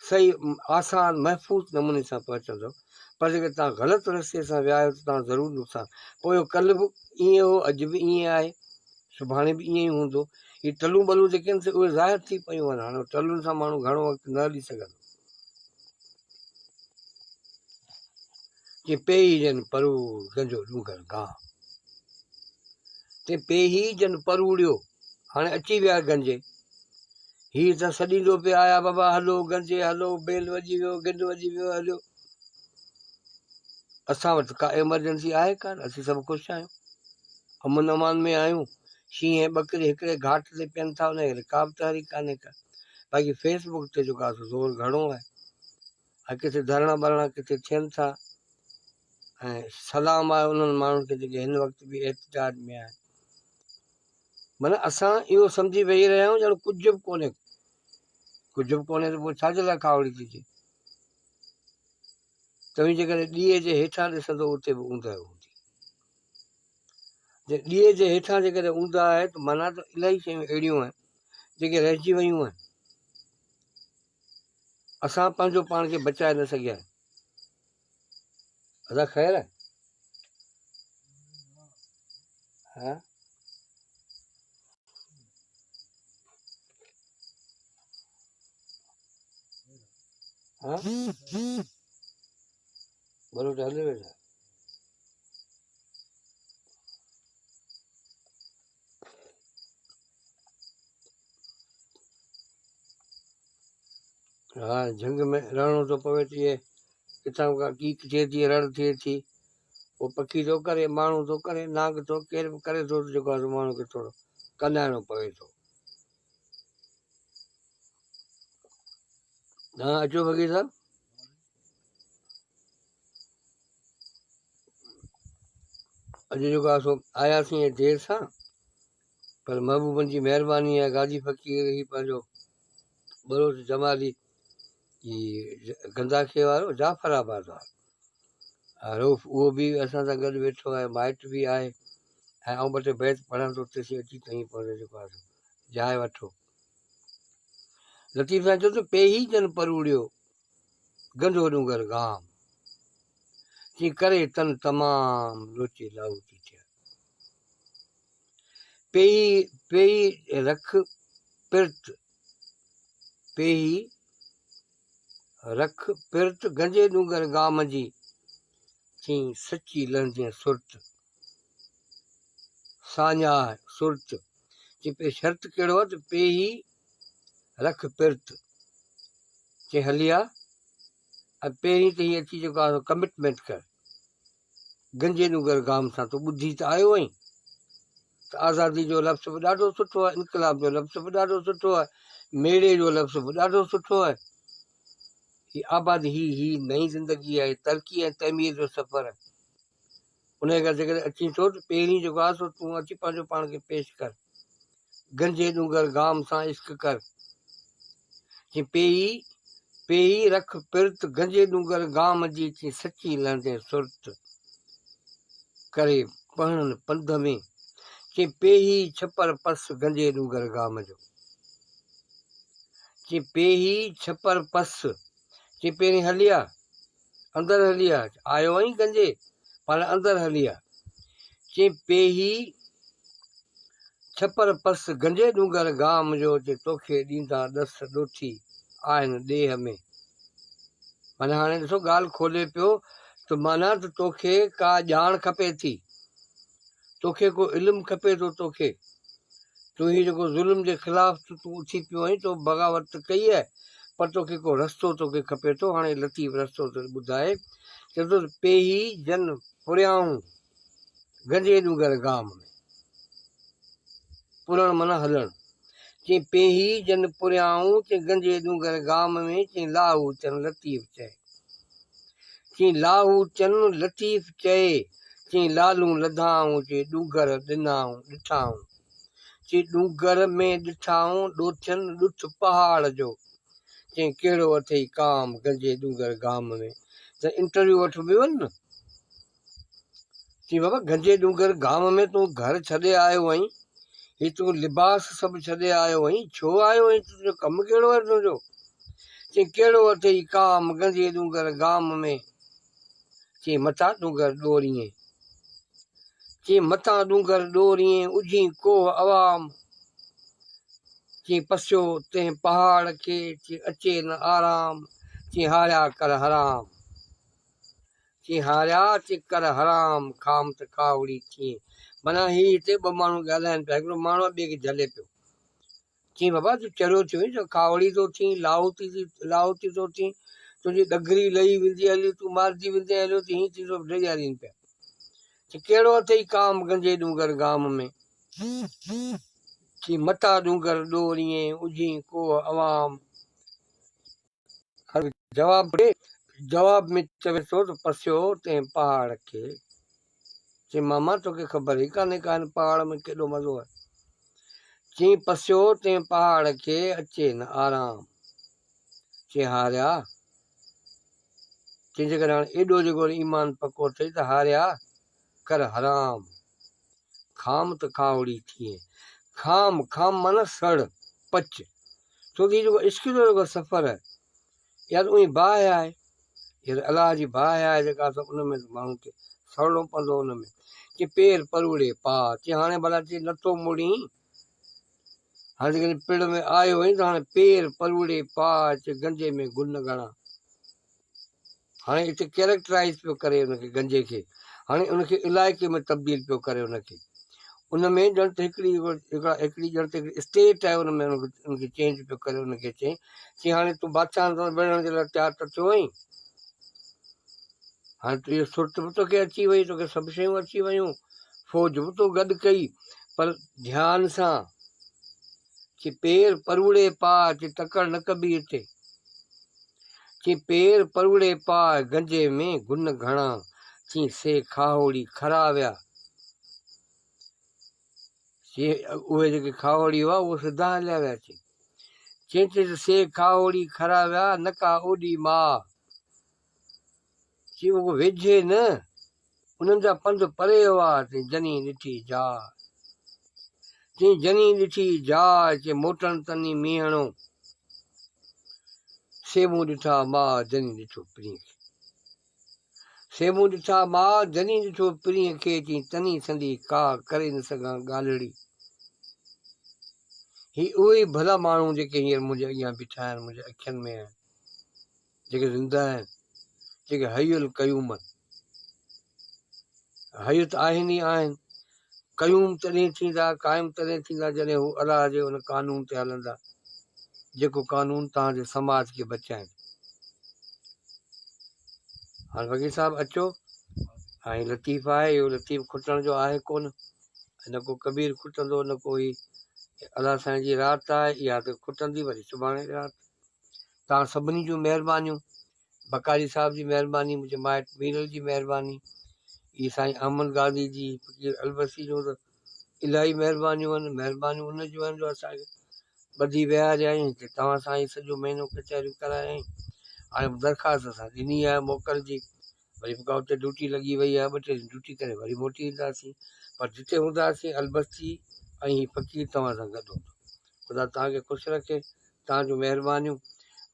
सही आसान महफ़ूज़ नमूने सां पहुचंदव, पर जेकर तव्हां ग़लति रस्ते सां विया आहियो त तव्हां ज़रूरु नुक़सानु। पोइ कल्ह बि ईअं हो, अॼु बि ईअं आहे, सुभाणे बि ईअं ई हूंदो। इहे टलूं ॿलूं जेके आहिनि उहे ज़ाहिर थी पयूं आहिनि। हाणे टलुनि सां माण्हू घणो वक़्तु न हली सघंदो। पेही जन परूड़ गंजो डूंगर गांव, पेही जन परूड़ियो, हाणे अची विया गंजे। हीअ त सॾींदो पिया आया, बाबा हलो गंजे हलो, बेल वॼी वियो, गिंद वॼी वियो, हलियो। असां वटि का एमरजेंसी आहे कान, असीं सभु ख़ुशि आहियूं, अमन अमान में आहियूं। शींहं ॿकरे हिकिड़े घाट ते पियनि था, हुनखे का बि तहरीक कान्हे का। बाक़ी फेसबुक ते जेको आहे ज़ोर घणो आहे, ऐं किथे धरणा ॿरणा किथे थियनि था, ऐं सलाम आहे उन्हनि माण्हुनि खे जेके हिन वक़्तु बि एहतिजाज में आहिनि। माना असां इहो सम्झी वेही रहिया आहियूं ॼण कुझु बि कोन्हे। कुझु बि कोन्हे त पोइ छाजे लाइ कावड़ी थी थिए। तव्हीं जेकॾहिं ॾीए जे हेठां ॾिसंदो, उते बि ऊंदहि हूंदी। ॾीए जे हेठां जेकॾहिं ऊंदहि आहे त माना त इलाही शयूं अहिड़ियूं आहिनि जेके रहिजी वियूं आहिनि। असां पंहिंजो पाण खे बचाए न सघिया आहियूं। अदा ख़ैर आहे। हा हा बरोबर हले वेठा। हा झंग में रहणो थो पवे त इहे किथां खां कीक थिए थी, रड़ थिए थी, पोइ पखी थो करे, माण्हू थो करे, नांग थो, केरु बि करे थो, जेको आहे माण्हू खे थोरो कनाइणो पवे थो। हा अचो भॻी साहब। अॼु जेको आहे सो आयासीं देरि सां, पर महबूबनि जी महिरबानी आहे। गाजी फ़क़ीर ही पंहिंजो बलोच जमाली गंदाखे वारो जाफ़राबाद वारो रऊफ़, उहो बि असां सां गॾु वेठो आहे, माइट बि आहे, ऐं ॿ टे बैत पढ़ण थो तेसीं अची कहीं पहुचे जेको आहे जाइ वठो। लतीफ़ साईं चयो त पेही जन परूड़ियो गंजो डूंगर गाम, चई करे तन तमाम लोचे लाहू थी थिया। पेही पेही रख पिर्त, पेही रख पिर्त गंजे डूंगर गाम जी, चई सची लहंदे सुरत साञा सुरत। चई पे शर्त कहिड़ो आहे त पेही रख पिर्त, चई हलिया, ऐं पहिरीं त हीअ अची जेको आहे कमिटमेंट कर गंजे डूंगर गाम सां। तूं ॿुधी त आयो आहीं त आज़ादी जो लफ़्ज़ बि ॾाढो सुठो आहे, इनकलाब जो लफ़्ज़ बि ॾाढो सुठो आहे, मेड़े जो लफ़्ज़ बि ॾाढो सुठो आहे। ही आबादी ही नई ज़िंदगी आहे, तरक़ी ऐं तइमीर जो सफ़र आहे। उन खां जेकॾहिं अची थो त पहिरीं जेको आहे सो तूं अची पंहिंजो पाण खे पेश कर, गंजे डूंगर गाम सां इश्क कर। चई पेही पेही रख पिर्त गंजे डूंगर गाम जी, चई सची लहंदे सुरत करे पढ़नि पंध में। चई पेही छपर पस गंजे डूंगर गाम जो, चई पेही छपर पस, चई पहिरीं हलिया, अंदरि हलिया, आयो आहीं गंजे पर अंदरि हलिया। चई पेही छपर पस गंजे डूंगर गाम जो, चई तोखे ॾींदा 10 ॾोठी आहिनि ॾेह में। माना हाणे ॾिसो ॻाल्हि खोले पियो त माना त तोखे का ॼाण खपे थी। तोखे को इल्मु खपे थो, तोखे तूं ही जेको ज़ुल्म जे ख़िलाफ़ तूं उथी पियो आहीं, तो बग़ावत कई आहे, पर तोखे को रस्तो तोखे खपे थो। हाणे लतीफ़ रस्तो तो ॿुधाए, चए थो पेही जन पुरियाऊं गंजे ॾूंगर गाम में, पुरण माना हलणु। चई पेही जन पुरियाऊं, चई गंजे ॾूंगर गाम में, चई लाहू चन लतीफ़ चए, चई लाहू चन लतीफ़ चए, चई लालूं लधाऊं, चई ॾूंगर ॾिनाऊं ॾिठाऊं, चई ॾूंगर में ॾिठाऊं ॾोथियन ॾुठ पहाड़ जो, चई कहिड़ो अथई काम गंजे ॾूंगर गाम में। त इंटरव्यू वठ बि वञ न, चई बाबा गंजे ॾूंगर गाम में तूं घर छॾे आयो आहीं, ही तूं लिबास सभु छॾे आयो आहीं, छो आयो आहीं, तुंहिंजो कमु कहिड़ो आहे तुंहिंजो? चई कहिड़ो अथई काम गंजे ॾूंगर गाम में, चई मथां ॾूंगर ॾोरीअं, चई मथां ॾूंगर ॾोरीअं उझी कोह अवाम, चई पसियो तंहिं पहाड़ खे, चई अचे न आराम, चई हारिया कर हराम, चई हारिया चई कर हराम, खाम त खावड़ी थिए। माना ही हिते ॿ माण्हू ॻाल्हाइनि पिया, हिकिड़ो माण्हू ॿिए खे झले पियो, चई बाबा तूं चरियो थियो आहीं, खावड़ी थो थी, लाहौती थो थी, तुंहिंजी डगरी लही वेंदी हली, तूं मारिजी वेंदे हलियो, त हीअं थींदो, ॾेयारीनि पिया। चई कहिड़ो अथई काम गंजे ॾूंगर गाम में, चई मथां ॾूंगर ॾोरीअं उझी कोह अवाम। जवाब में चवे थो त पसियो तंहिं पहाड़ खे, चई मामा तोखे ख़बर ई कान्हे का हिन पहाड़ में केॾो मज़ो आहे, चई पसियो तंहिं पहाड़ खे अचे न आराम, चई हारिया, चई जेकॾहिं हाणे एॾो जेको ईमान पको अथई त हारिया कर हराम, खाम त खावड़ी थिए। खाम माना सड़ पच, छोकी जेको इश्क जो जेको सफ़र आहे, या त उही बाहि आहे, या त अलाह जी बाहि आहे जेका, उन में माण्हू खे सड़णो पवंदो उन में। चई पेर परूड़े पा, चई हाणे भला चई नथो मुड़ी, हाणे जेकॾहिं पिण में आयो आहीं त हाणे पेर परूड़े पा, चई गंजे में गुन घणा। हाणे हिते कैरेक्टराइज़ पियो करे उनखे गंजे खे, हाणे उनखे इलाइक़े में तब्दील पियो करे उनखे, उन में ॼण त हिकिड़ी ॼण त हिकिड़ी स्टेट आहे, उन में उनखे चेंज पियो करे उनखे। चई हाणे तूं बादशाह सां विढ़ण जे लाइ तयारु त थियो आहीं, हाणे तुंहिंजी सुरत बि तोखे अची वई, तोखे सभु शयूं अची वियूं, फ़ौज बि तो गॾु कई, पर ध्यान सां, चई पेर परूड़े पा, चई तकड़ न कबी हिते, चई पेर परूड़े पा गंजे में गुन घणा, चई से खावड़ी खराविया, चई उहे जेके खावड़ी हुआ उहे सिधा हलिया विया। चई से खावड़ी खराविया नका ओॾी मां, चई उहो वेझे न, उन्हनि जा पंध परे हुआ, चई जनी ॾिठी जा, चई जनी ॾिठी जा, चई मोटण तनी मीहणो, सेमूं ॾिठा मां जनी ॾिठो पीढ़ीअ खे, सेमूं ॾिठा मां जनी ॾिठो पीढ़ीअ खे, चई तनी संदी का करे न सघां ॻाल्हिड़ी। ही उहे भला माण्हू जेके हींअर मुंहिंजे अॻियां बीठा आहिनि, मुंहिंजे अखियुनि में आहिनि, जेके ज़िंदा आहिनि, जेके हयुल क़यूम आहिनि, हय त आहिनि ई आहिनि, क़यूम तॾहिं थींदा, क़ाइमु तॾहिं थींदा जॾहिं हू अलाह जे उन कानून ते हलंदा, जेको कानून तव्हांजे समाज खे बचाइनि। हाणे वकील साहिबु अचो, हाणे लतीफ़ आहे, इहो लतीफ़ खुटण जो आहे कोन, न को कबीर खुटंदो, न को ही अलाह साईं जी राति आहे, इहा त खुटंदी वरी सुभाणे राति। तव्हां सभिनी जूं महिरबानियूं, बकारी साहिब जी महिरबानी, मुंहिंजे माइट मीरल जी महिरबानी, ही साईं अहमद गांधी जी, फ़कीर अलबसी जो त इलाही महिरबानियूं आहिनि, महिरबानियूं उन जूं आहिनि जो असांखे ॿधी विहारिया आहियूं, की तव्हां सां ई सॼो महीनो कचहरियूं कराया आहियूं। हाणे दरख़्वास्त असां ॾिनी आहे मोकल जी, वरी का उते ड्यूटी लॻी वई आहे, 2 टे ॾींहं ड्यूटी करे वरी मोटी ईंदासीं, पर जिते हूंदासीं अलबसी ऐं फ़कीर तव्हां सां गॾु हूंदो। ख़ुदा तव्हांखे ख़ुशि रखे, तव्हांजूं महिरबानियूं।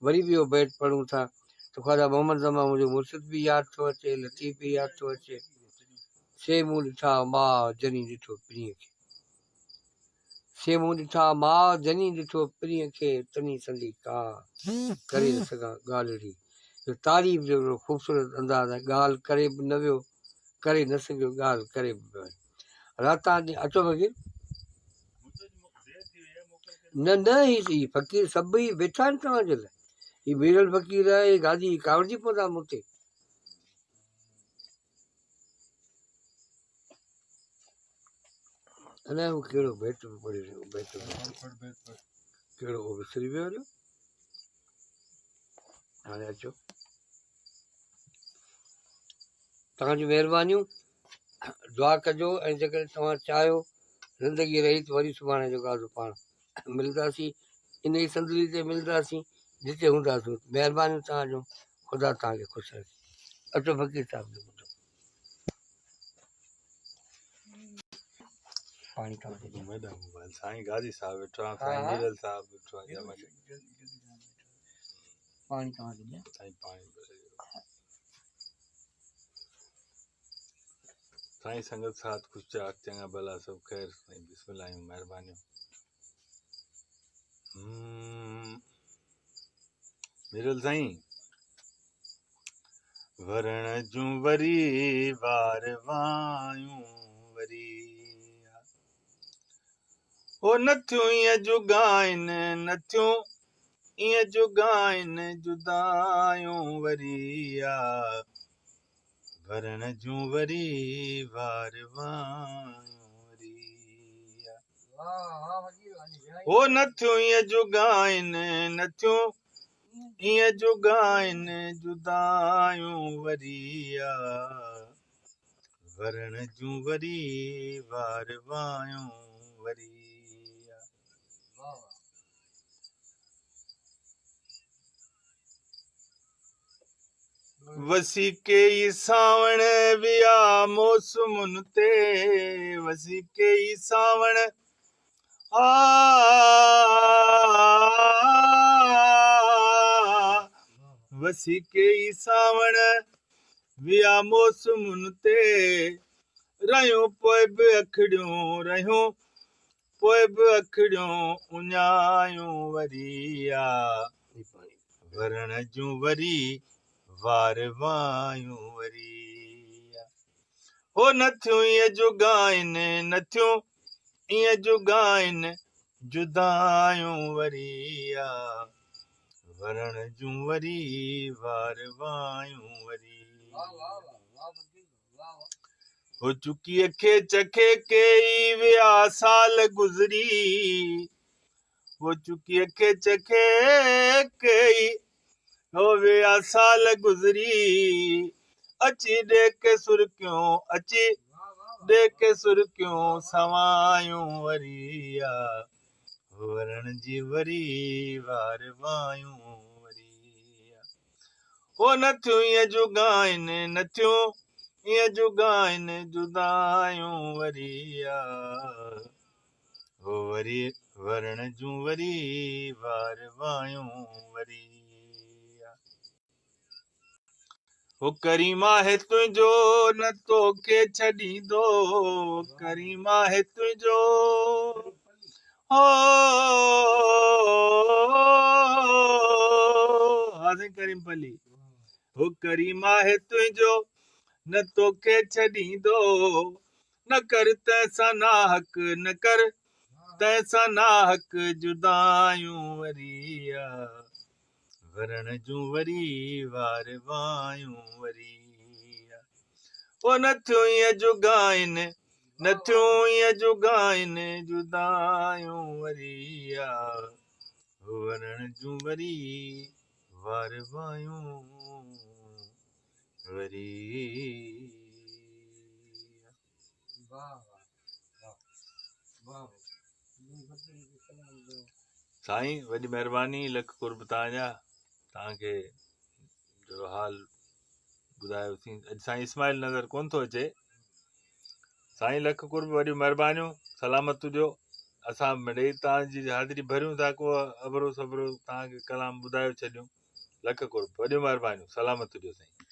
वरी बि इहो बैत पढ़ूं था त ख़्वाजा मोहम्मद ज़मा मुंहिंजो मुर्शिद बि यादि थो अचे, लतीफ़ बि यादि थो अचे, सेमूं ॾिठा मां जनी ॾिठो पीढ़ीअ खे, सेमूं ॾिठा मां जनी ॾिठो पीढ़ीअ खे, तनी संदी का करे न सघां ॻाल्हिड़ी। इहो तारीफ़ जो ख़ूबसूरत अंदाज़ आहे, ॻाल्हि करे बि न वियो, करे न सघियो, ॻाल्हि करे बि वियो। राता ॾींहुं अचो फ़क़ीर न न ही फ़क़ीर सभई वेठा आहिनि तव्हांजे लाइ ही मीरल फ़क़ीर आहे ही गादी कावड़जी पवंदा मूं ते अलाए हू कहिड़ो बेट पढ़ी रहियो बेट कहिड़ो उहो विसरी वियो हलियो हाणे अचो तव्हांजूं महिरबानियूं दुआ कजो ऐं जेकॾहिं तव्हां चाहियो ज़िंदगी रही त वरी सुभाणे जेको आहे पाण मिलंदासीं इन ई संदली ते मिलंदासीं जिते हूंदासीं महिरबानी तव्हांजो ख़ुदा तव्हांखे ख़ुशि रखे अचो फ़क़ीर साहिब जो ॿुधो पाणी साईं गाजी साहब वेठो आहे साईं मीरल साहब वेठो आहे पाणी तव्हांखे ॾियां साईं पाणी साईं संगत साथ कुझु चाक चङा भला सभु ख़ैर साईं बिस्मिल्लाह महिरबानियूं मीरल साईं वरण जूं वरी वार वायूं वरी ओ नथियूं ईअं जुगाइनि नथियूं ईअं जुगाइनि जुदायूं वरी वरण जूं वरी वार वायूं वरी ओ नथियूं ईअं जुगाइनि नथियूं ईअं जुगाइनि जुदायूं वरी वरण जूं वरी वार वायूं वरी वसी के ई सावण विया मौसमुन ते वसी के ई सावण वसी के ई सावण विया मौसमुन ते रहियूं पोइ बि अखड़ियूं रहियूं पोइ बि अखड़ियूं उञायूं वरी वरण जूं वरी वार वायूं वरी हो नथियूं ईअं जुगाइनि नथियूं ईअं जुगाइनि जुदायूं वरी वरण जूं वरी वार वायूं वरी हो चुकीअ खे चखे कई विया साल गुज़री वो चुकीअ खे चखे कई हो विया साल गुज़री अची ॾे के सुर्कियूं अची ॾे के सुर्कियूं सवायूं वरी वरण जी वरी वार वायूं वरी हो नथियूं ईअं जुगाइनि नथियूं ईअं जुगाइनि जुदायूं वरी हो वरी वरण जूं वरी वार वायूं वरी हो करीमा है तुंहिंजो न तोखे छॾींदो करीमा है तुंहिंजो हो हाज़िर करीम पली हो करीमा है तुंहिंजो न तोखे छॾींदो न कर तंहिंसां ना हक न कर तंहिंसां ना हक जुदायूं वरी वरण जूं वरी वार वायूं वरी ओ नथियूं ईअं जुगाइनि नथियूं ईअं जुगाइनि जुदायूं वरी वरण जूं वरी वार वायूं वरी साईं वॾी महिरबानी लख कुर्ब तव्हांजा तव्हांखे जो हाल ॿुधायोसीं अॼु साईं इस्माइल नज़र कोन थो अचे साईं लख कुर्ब वॾियूं महिरबानियूं सलामत हुजो असां मिड़ेई तव्हांजी हाज़िरी भरियूं था को अबरो सबरो तव्हांखे कलाम ॿुधायो छॾियूं लख कुर्ब वॾियूं महिरबानियूं सलामत हुजो साईं